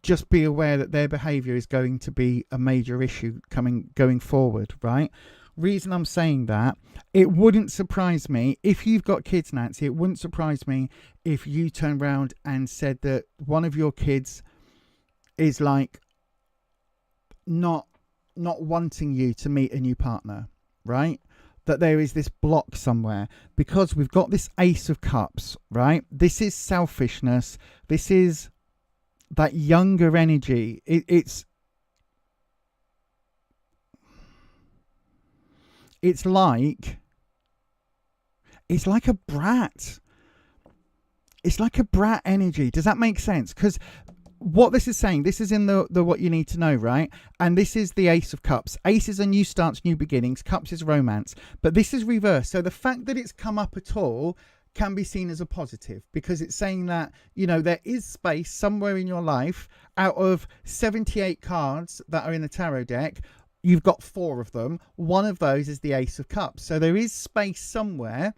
just be aware that their behavior is going to be a major issue going forward, right? Reason I'm saying that, it wouldn't surprise me if you've got kids, Nancy, it wouldn't surprise me if you turned around and said that one of your kids is like not wanting you to meet a new partner, right? That there is this block somewhere, because we've got this Ace of Cups, right? This is selfishness. This is that younger energy. It's like a brat. It's like a brat energy. Does that make sense? Because what this is saying, this is in the what you need to know, right? And this is the Ace of Cups. Ace is a new starts, new beginnings. Cups is romance. But this is reversed. So the fact that it's come up at all can be seen as a positive, because it's saying that, you know, there is space somewhere in your life. Out of 78 cards that are in the tarot deck, you've got 4 of them. One of those is the Ace of Cups. So there is space somewhere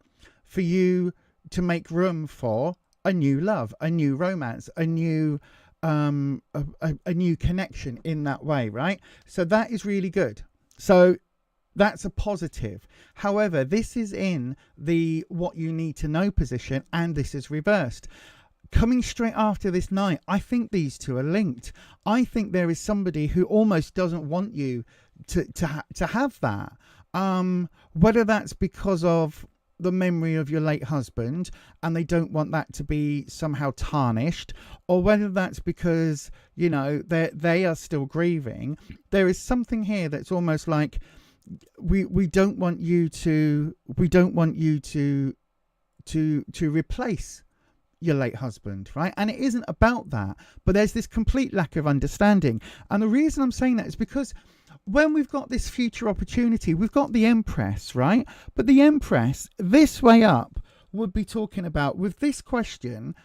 for you to make room for a new love, a new romance, a new a new connection in that way, right? So that is really good. So that's a positive. However, this is in the what you need to know position, and this is reversed. Coming straight after this night, I think these two are linked. I think there is somebody who almost doesn't want you to have that. Whether that's because of the memory of your late husband and they don't want that to be somehow tarnished, or whether that's because, you know, they are still grieving. There is something here that's almost like we don't want you to replace your late husband, right? And it isn't about that, but there's this complete lack of understanding. And the reason I'm saying that is because when we've got this future opportunity, we've got the Empress, right? But the Empress, this way up, would be talking about, with this question,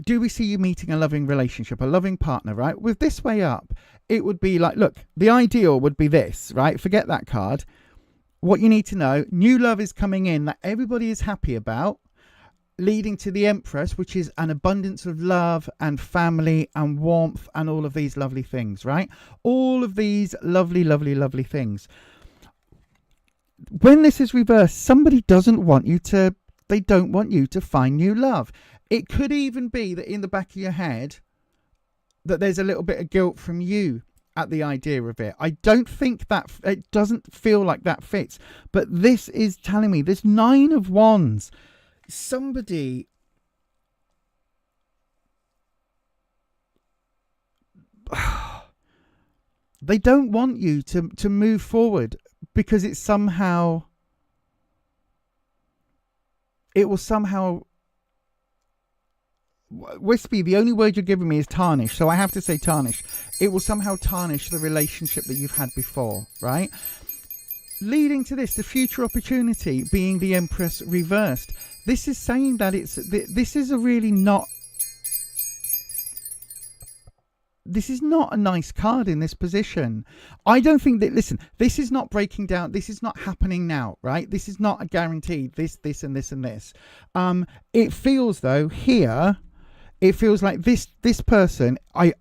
do we see you meeting a loving relationship, a loving partner, right? With this way up, it would be like, look, the ideal would be this, right? Forget that card. What you need to know, new love is coming in that everybody is happy about, leading to the Empress, which is an abundance of love and family and warmth and all of these lovely things, right? All of these lovely, lovely, lovely things. When this is reversed, somebody doesn't want you to, they don't want you to find new love. It could even be that in the back of your head that there's a little bit of guilt from you at the idea of it. I don't think that, it doesn't feel like that fits. But this is telling me, this 9 of Wands, somebody they don't want you to move forward, because it will somehow Wispy, the only word you're giving me is tarnish, so I have to say tarnish. It will somehow tarnish the relationship that you've had before, right? Leading to this, the future opportunity being the Empress reversed. This is saying that this is a really not... This is not a nice card in this position. I don't think that... Listen, this is not breaking down. This is not happening now, right? This is not a guaranteed this, and this, and this. It feels, though, here... It feels like this person, I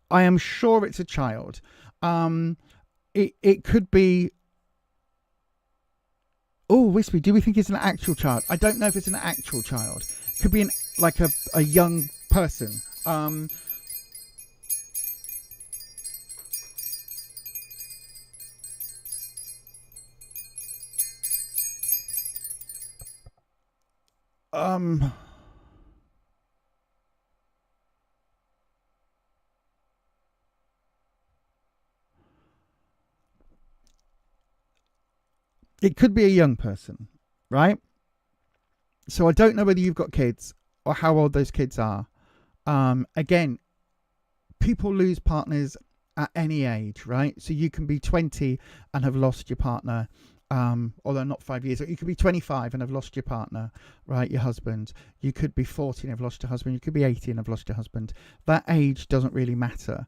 am sure it's a child. It could be... Oh, Wispy, do we think it's an actual child? I don't know if it's an actual child. It could be like a young person. It could be a young person, right? So I don't know whether you've got kids or how old those kids are. Again, people lose partners at any age, right? So you can be 20 and have lost your partner, although not 5 years. You could be 25 and have lost your partner, right? Your husband. You could be 40 and have lost your husband. You could be 80 and have lost your husband. That age doesn't really matter.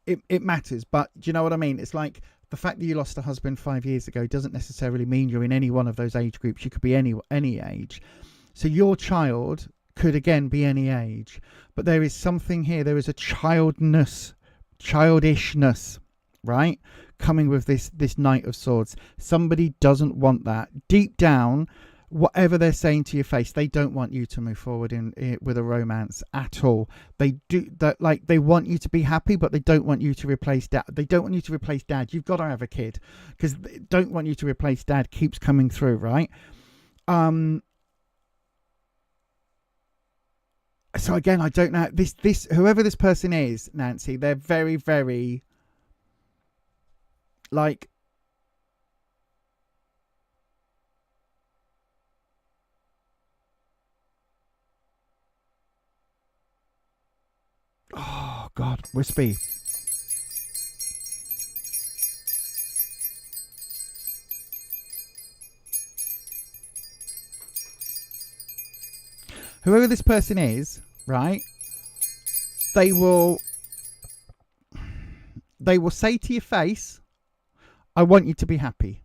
It matters, but do you know what I mean? It's like the fact that you lost a husband 5 years ago doesn't necessarily mean you're in any one of those age groups. You could be any age. So your child could again be any age, but there is something here. There is a childishness, right? Coming with this Knight of Swords. Somebody doesn't want that. Deep down, whatever they're saying to your face, they don't want you to move forward with a romance at all. They do that, like they want you to be happy, but they don't want you to replace dad. They don't want you to replace dad. You've got to have a kid, because they don't want you to replace dad. Keeps coming through, right? So again, I don't know. This whoever this person is, Nancy, they're very, very like... Oh, God. Wispy. whoever this person is, right, they will say to your face, I want you to be happy.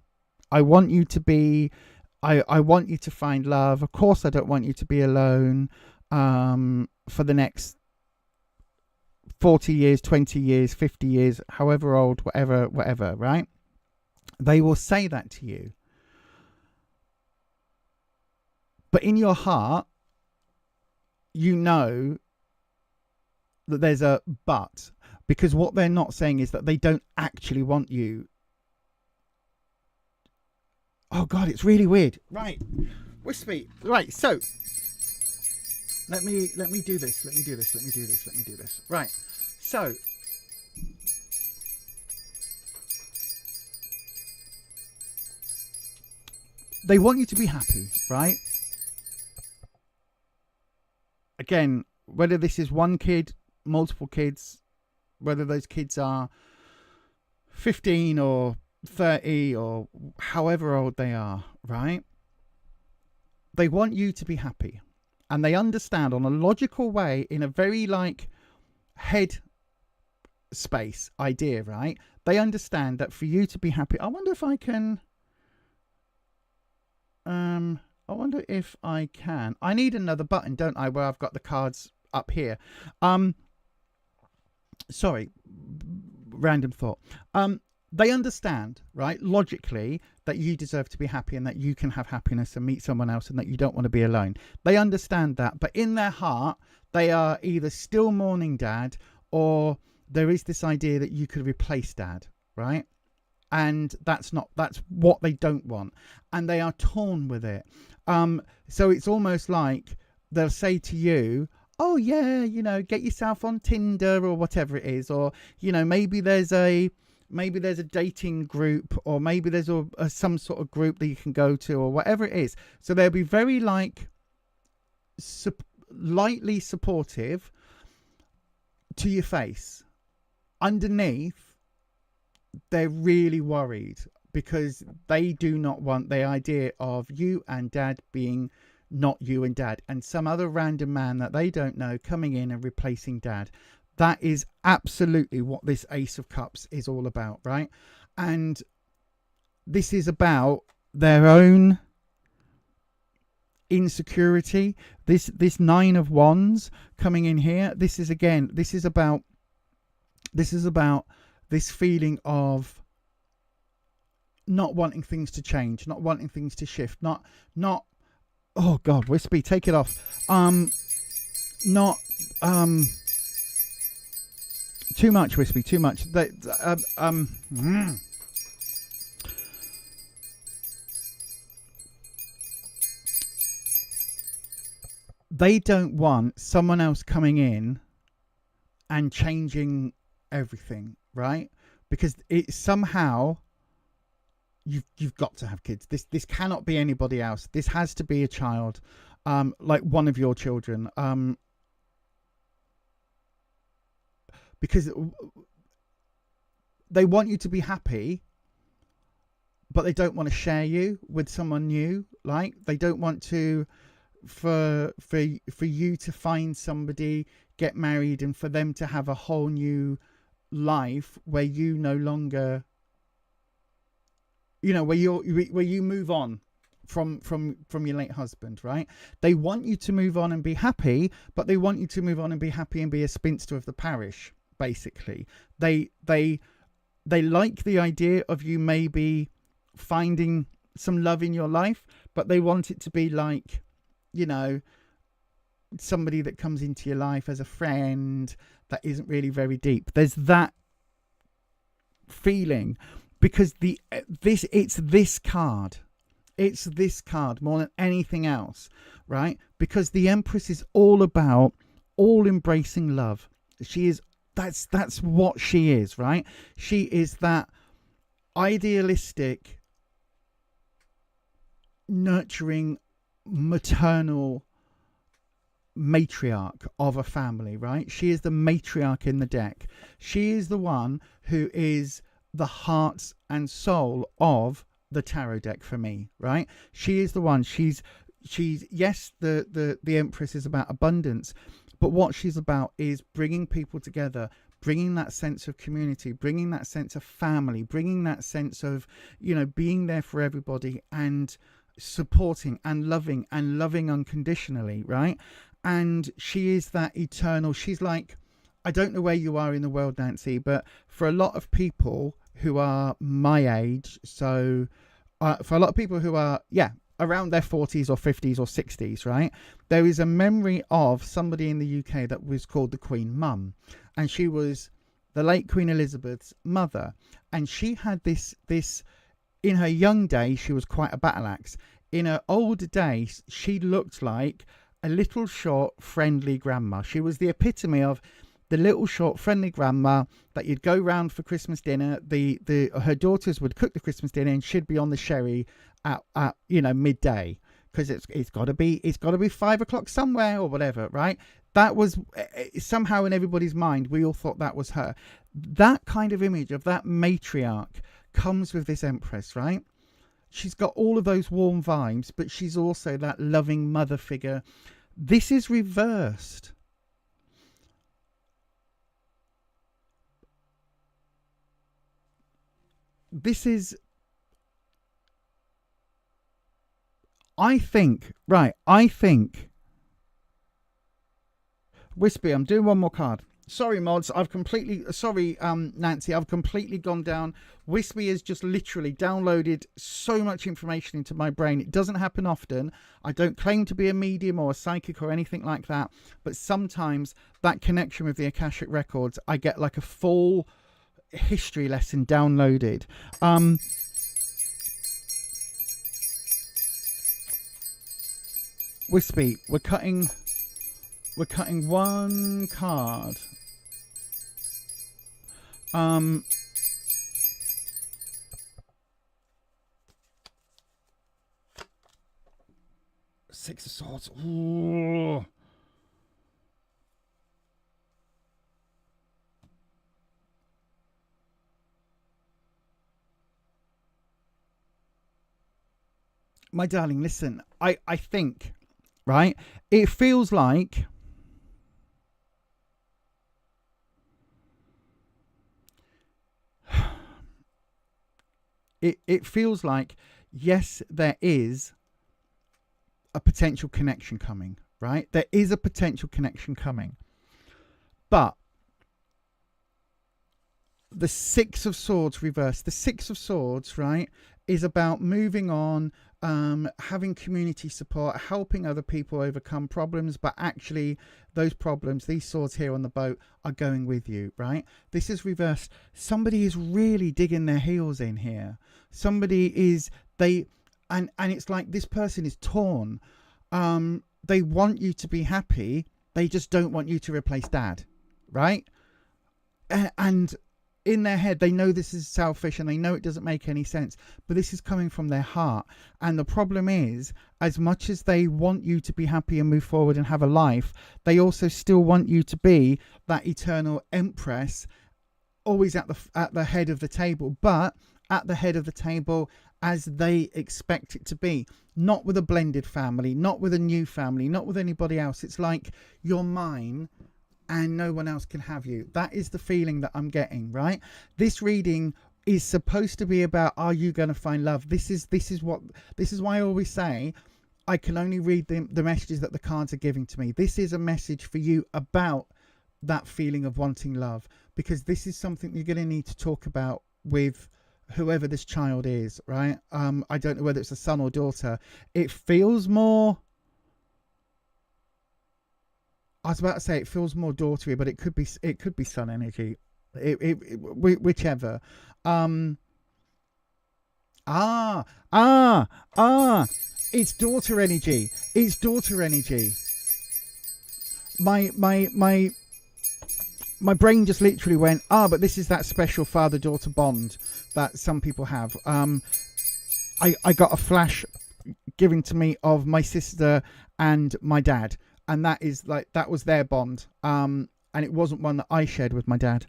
I want you to be, I want you to find love. Of course, I don't want you to be alone for the next 40 years, 20 years, 50 years, however old, whatever, right? They will say that to you. But in your heart, you know that there's a but, because what they're not saying is that they don't actually want you. Oh God, it's really weird. Right, Wispy. Right, so let me do this. Let me do this. Right, so they want you to be happy, right? Again, whether this is one kid, multiple kids, whether those kids are 15 or 30 or however old they are, right? They want you to be happy. And they understand on a logical way, in a very like head space idea, right? They understand that for you to be happy, I wonder if I can... I need another button, don't I, where I've got the cards up here. Sorry, random thought. They understand, right, logically, that you deserve to be happy and that you can have happiness and meet someone else and that you don't want to be alone. They understand that, but in their heart, they are either still mourning dad, or there is this idea that you could replace dad, right? And that's what they don't want. And they are torn with it. So it's almost like they'll say to you, oh yeah, you know, get yourself on Tinder or whatever it is. Or, you know, maybe there's a dating group, or maybe there's some sort of group that you can go to, or whatever it is. So they'll be very like lightly supportive to your face. Underneath, they're really worried because they do not want the idea of you and dad being not you and dad, and some other random man that they don't know coming in and replacing dad. That is absolutely what this Ace of Cups is all about, right? And this is about their own insecurity. This Nine of Wands coming in here. This is about this feeling of not wanting things to change, not wanting things to shift, not oh God, Wispy, take it off. Too much, Wispy, too much. They don't want someone else coming in and changing everything, right? Because it somehow you've got to have kids. This cannot be anybody else. This has to be a child, like one of your children, because they want you to be happy, but they don't want to share you with someone new. Like, they don't want to for you to find somebody, get married, and for them to have a whole new life where you no longer, you know, where you move on from your late husband, right? They want you to move on and be happy, but they want you to move on and be happy and be a spinster of the parish, basically. They like the idea of you maybe finding some love in your life, but they want it to be like, you know, somebody that comes into your life as a friend that isn't really very deep. There's that feeling, because it's this card more than anything else, right? Because the Empress is all about all embracing love. That's what she is, right? She is that idealistic, nurturing, maternal matriarch of a family, right? She is the matriarch in the deck. She is the one who is the heart and soul of the tarot deck for me, right? She is the one. She's, she's, yes, the Empress is about abundance, but what she's about is bringing people together, bringing that sense of community, bringing that sense of family, bringing that sense of, being there for everybody and supporting and loving unconditionally, right? And she is that eternal. She's like, I don't know where you are in the world, Nancy, but for a lot of people who are my age, so for a lot of people who are, around their 40s or 50s or 60s, right? There is a memory of somebody in the UK that was called the Queen Mum. And she was the late Queen Elizabeth's mother. And she had this, in her young days, she was quite a battle axe. In her older days, she looked like a little short, friendly grandma. She was the epitome of the little short, friendly grandma that you'd go round for Christmas dinner. Her daughters would cook the Christmas dinner, and she'd be on the sherry at midday, because it's got to be 5 o'clock somewhere or whatever, right? That was somehow in everybody's mind. We all thought that was her. That kind of image of that matriarch comes with this Empress, right? She's got all of those warm vibes, but she's also that loving mother figure. This is reversed. This is, I think, Wispy, I'm doing one more card. Sorry, mods, Nancy, I've completely gone down. Wispy has just literally downloaded so much information into my brain. It doesn't happen often. I don't claim to be a medium or a psychic or anything like that, but sometimes that connection with the Akashic Records, I get like a full history lesson downloaded. Wispy, we're cutting one card. Six of Swords. Ooh. My darling, listen, I think, right? It feels like it feels like, yes, there is a potential connection coming, right? There is a potential connection coming. But the Six of Swords reversed. The Six of Swords, right, is about moving on, having community support, helping other people overcome problems, but actually those problems, these swords here on the boat, are going with you, right? This is reversed. Somebody is really digging their heels in here. Somebody is, and it's like this person is torn. They want you to be happy. They just don't want you to replace dad, right? And in their head, they know this is selfish and they know it doesn't make any sense, but this is coming from their heart. And the problem is, as much as they want you to be happy and move forward and have a life, they also still want you to be that eternal Empress, always at the head of the table, but at the head of the table as they expect it to be, not with a blended family, not with a new family, not with anybody else. It's like, you're mine and no one else can have you. That is the feeling that I'm getting, right? This reading is supposed to be about, are you going to find love? This is why I always say I can only read the messages that the cards are giving to me. This is a message for you about that feeling of wanting love, because this is something you're going to need to talk about with whoever this child is, right? I don't know whether it's a son or daughter. It feels more, I was about to say it feels more daughtery, but it could be son energy. Whichever. It's daughter energy. It's daughter energy. My brain just literally went, but this is that special father-daughter bond that some people have. I got a flash given to me of my sister and my dad, and that was their bond. And it wasn't one that I shared with my dad.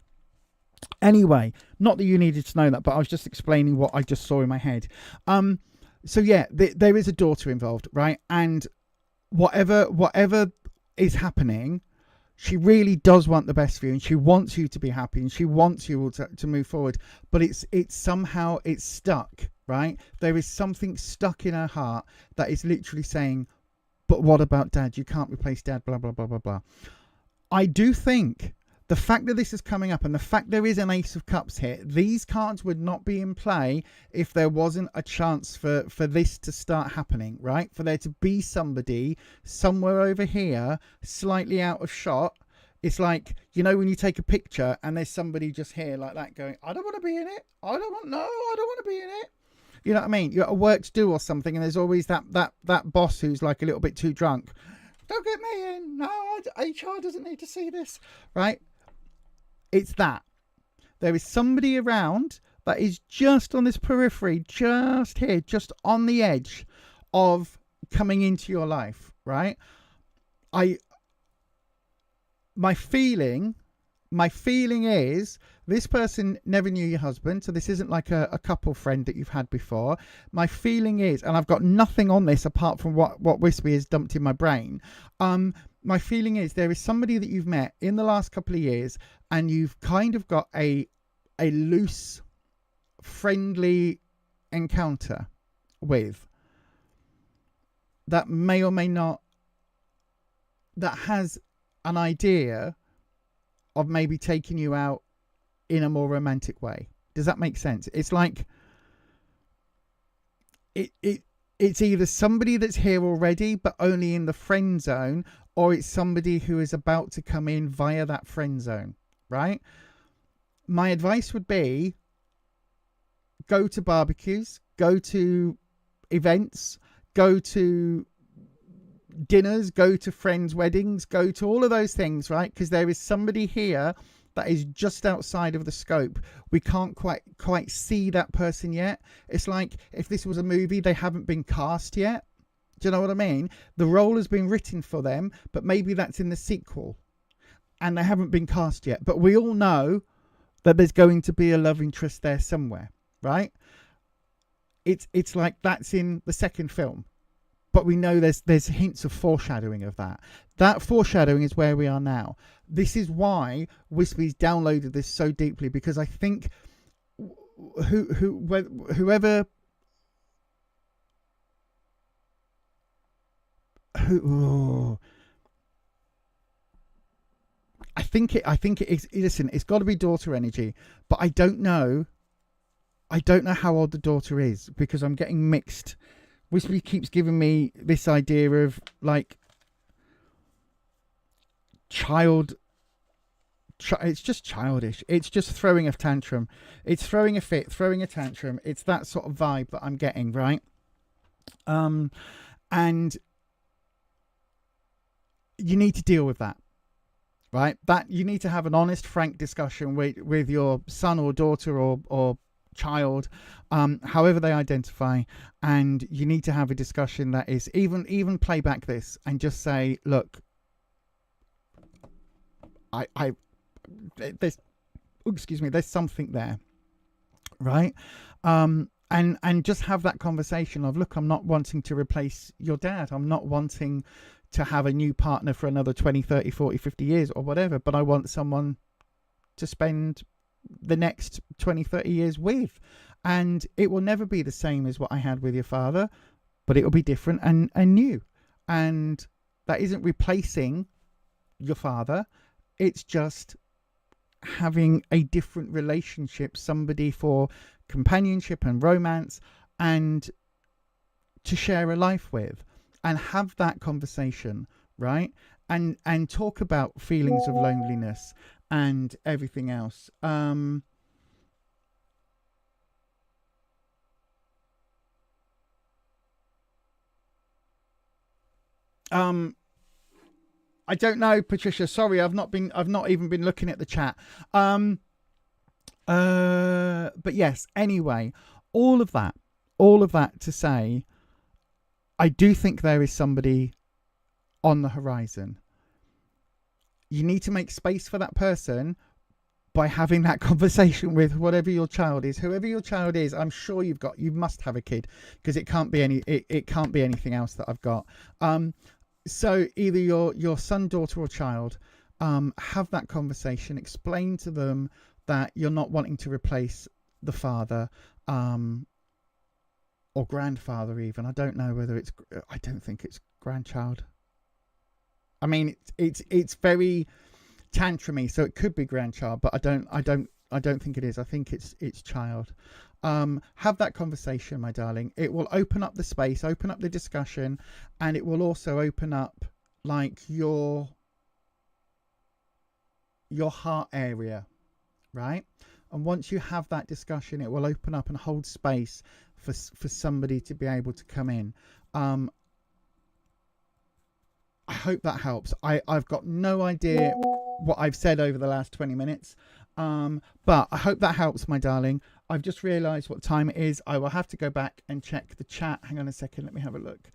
Anyway, not that you needed to know that, but I was just explaining what I just saw in my head. So yeah, there is a daughter involved, right? And whatever is happening, she really does want the best for you, and she wants you to be happy, and she wants you all to move forward. But it's somehow it's stuck, right? There is something stuck in her heart that is literally saying, but what about dad? You can't replace dad, blah, blah, blah, blah, blah. I do think the fact that this is coming up and the fact there is an Ace of Cups here, these cards would not be in play if there wasn't a chance for this to start happening, right? For there to be somebody somewhere over here, slightly out of shot. It's like, you know, when you take a picture and there's somebody just here like that going, I don't want to be in it. I don't want to be in it. You know what I mean? You're at a works do or something, and there's always that boss who's like a little bit too drunk. Don't get me in. No, HR doesn't need to see this, right? It's that. There is somebody around that is just on this periphery, just here, just on the edge of coming into your life, right? My feeling is this person never knew your husband, so this isn't like a couple friend that you've had before. My feeling is, and I've got nothing on this apart from what Wispy has dumped in my brain. My feeling is there is somebody that you've met in the last couple of years, and you've kind of got a loose, friendly encounter with that may or may not, that has an idea of maybe taking you out in a more romantic way. Does that make sense? It's like it's either somebody that's here already but only in the friend zone, or it's somebody who is about to come in via that friend zone, right? My advice would be go to barbecues, go to events, go to dinners, go to friends' weddings, go to all of those things, right? Because there is somebody here that is just outside of the scope. We can't quite see that person yet. It's like if this was a movie, they haven't been cast yet. Do you know what I mean? The role has been written for them, but maybe that's in the sequel and they haven't been cast yet. But we all know that there's going to be a love interest there somewhere, right? It's like that's in the second film. But we know there's hints of foreshadowing of that. That foreshadowing is where we are now. This is why Wispy's downloaded this so deeply, because I think whoever I think it is. Listen, it's got to be daughter energy, but I don't know how old the daughter is, because I'm getting mixed. Wispy keeps giving me this idea of like it's just childish. It's just throwing a tantrum. It's throwing a fit, throwing a tantrum. It's that sort of vibe that I'm getting, right? And you need to deal with that, right? That you need to have an honest, frank discussion with your son or daughter or child, however they identify, and you need to have a discussion that is even play back this and just say, look, there's something there, right? And just have that conversation of, look, I'm not wanting to replace your dad. I'm not wanting to have a new partner for another 20, 30, 40, 50 years or whatever, but I want someone to spend the next 20, 30 years with. And it will never be the same as what I had with your father, but it will be different and new. And that isn't replacing your father. It's just having a different relationship, somebody for companionship and romance and to share a life with, and have that conversation, right? And talk about feelings of loneliness and everything else. I don't know, Patricia. Sorry, I've not even been looking at the chat. But yes, anyway, all of that to say, I do think there is somebody on the horizon. You need to make space for that person, by having that conversation with whatever your child is, whoever your child is. I'm sure you must have a kid, because it can't be it can't be anything else that I've got. So either your son, daughter, or child, have that conversation, explain to them that you're not wanting to replace the father, or grandfather even. I don't know whether I don't think it's grandchild. I mean, it's very tantrumy, so it could be grandchild, but I don't think it is. I think it's child. Have that conversation, my darling. It will open up the space, open up the discussion, and it will also open up like your heart area, right? And once you have that discussion, it will open up and hold space for somebody to be able to come in. I hope that helps. I've got no idea what I've said over the last 20 minutes. But I hope that helps, my darling. I've just realised what time it is. I will have to go back and check the chat. Hang on a second. Let me have a look.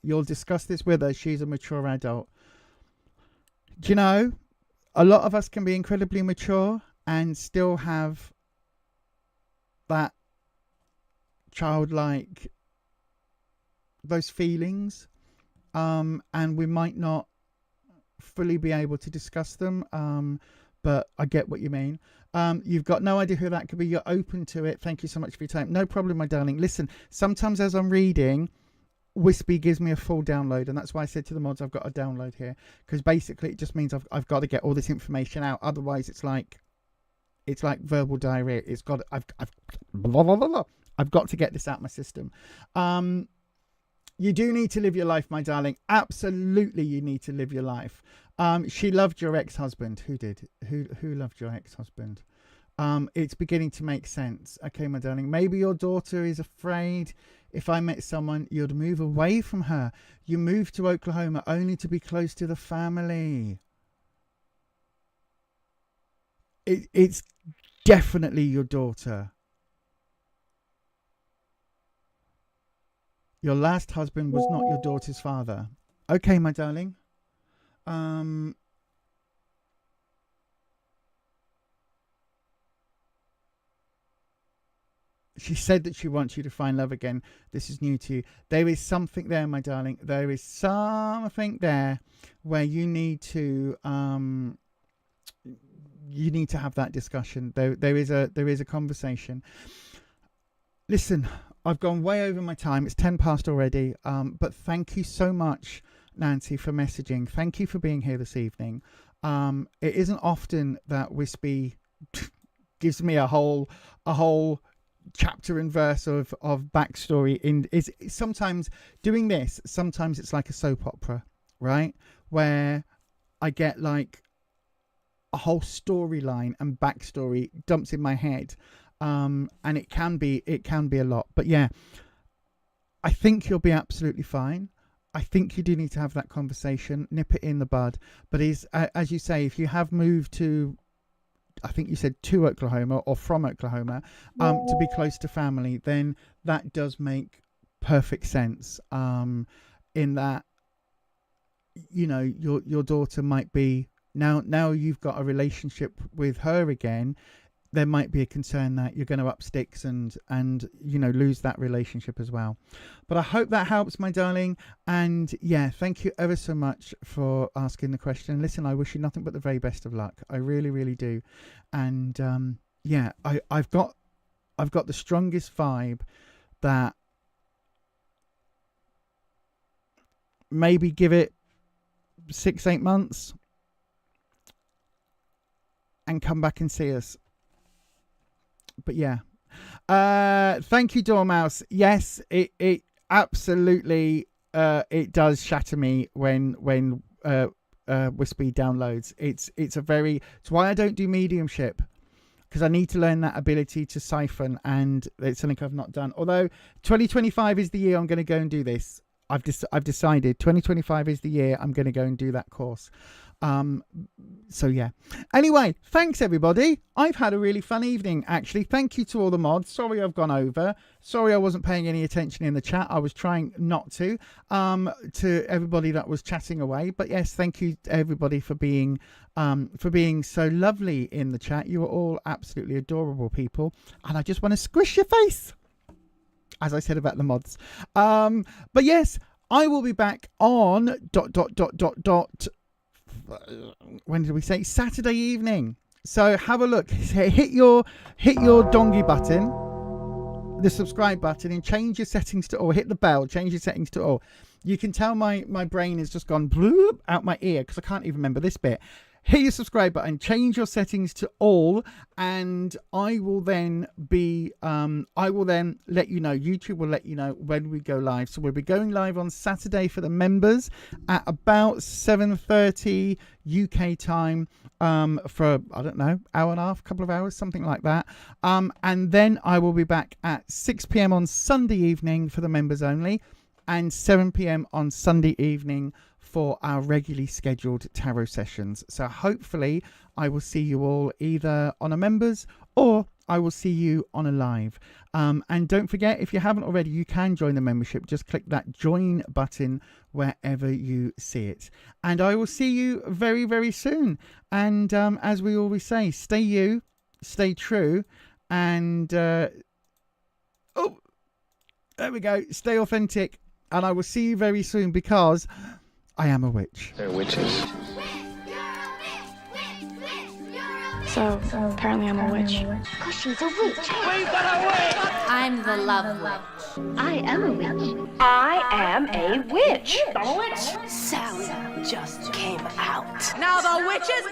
You'll discuss this with her. She's a mature adult. Do you know, a lot of us can be incredibly mature and still have that childlike, those feelings, and we might not fully be able to discuss them, but I get what you mean. You've got no idea who that could be. You're open to it. Thank you so much for your time. No problem, my darling. Listen, sometimes as I'm reading, Wispy gives me a full download, and that's why I said to the mods I've got a download here, because basically it just means I've got to get all this information out. Otherwise it's like verbal diarrhea. I've got to get this out of my system. You do need to live your life, my darling. Absolutely, you need to live your life. She loved your ex-husband. Who did? Who loved your ex-husband? It's beginning to make sense. Okay, my darling. Maybe your daughter is afraid if I met someone, you'd move away from her. You moved to Oklahoma only to be close to the family. It's definitely your daughter. Your last husband was not your daughter's father. Okay, my darling. She said that she wants you to find love again. This is new to you. There is something there, my darling. There is something there where you need to have that discussion. There is a conversation. Listen, I've gone way over my time. It's 10 past already. But thank you so much, Nancy, for messaging. Thank you for being here this evening. It isn't often that Wispy gives me a whole chapter and verse of backstory. Is sometimes doing this. Sometimes it's like a soap opera, right? Where I get like a whole storyline and backstory dumped in my head. And it can be a lot, but yeah, I think you'll be absolutely fine. I think you do need to have that conversation, nip it in the bud. But as you say, if you have moved to, I think you said to Oklahoma or from Oklahoma, to be close to family, then that does make perfect sense. In that, you know, your daughter might be now you've got a relationship with her again. There might be a concern that you're going to up sticks and you know, lose that relationship as well. But I hope that helps, my darling. And yeah, thank you ever so much for asking the question. Listen, I wish you nothing but the very best of luck. I really, really do. And yeah, I've got the strongest vibe that maybe give it 6-8 months and come back and see us. But yeah, thank you, Dormouse. Yes, it absolutely it does shatter me when Wispy downloads. It's why I don't do mediumship, because I need to learn that ability to siphon, and it's something I've not done. Although 2025 is the year I'm going to go and do this. I've decided 2025 is the year I'm going to go and do that course. So yeah. Anyway, thanks everybody. I've had a really fun evening actually. Thank you to all the mods. Sorry I've gone over. Sorry I wasn't paying any attention in the chat. I was trying not to everybody that was chatting away. But yes, thank you to everybody for being so lovely in the chat. You were all absolutely adorable people, and I just want to squish your face, as I said about the mods. But yes, I will be back on when did we say? Saturday evening. So have a look. Hit your dongy button, the subscribe button, and change your settings to all. Hit the bell, change your settings to all. You can tell my brain has just gone bloop out my ear because I can't even remember this bit. Hit your subscribe button, change your settings to all, and I will then let you know. YouTube will let you know when we go live. So we'll be going live on Saturday for the members at about 7:30 UK time, for, I don't know, hour and a half, couple of hours, something like that. And then I will be back at 6 p.m. on Sunday evening for the members only, and 7 p.m. on Sunday evening for our regularly scheduled tarot sessions. So hopefully I will see you all either on a members or I will see you on a live. And don't forget, if you haven't already, you can join the membership. Just click that join button wherever you see it. And I will see you very, very soon. And as we always say, stay you, stay true, and there we go, stay authentic. And I will see you very soon, because I am a witch. They're witches. So apparently I'm a witch. Because she's a witch. We got a witch! I'm the love witch. I am a witch. I am a witch. I'm a witch! Sally just came out. Now the witches!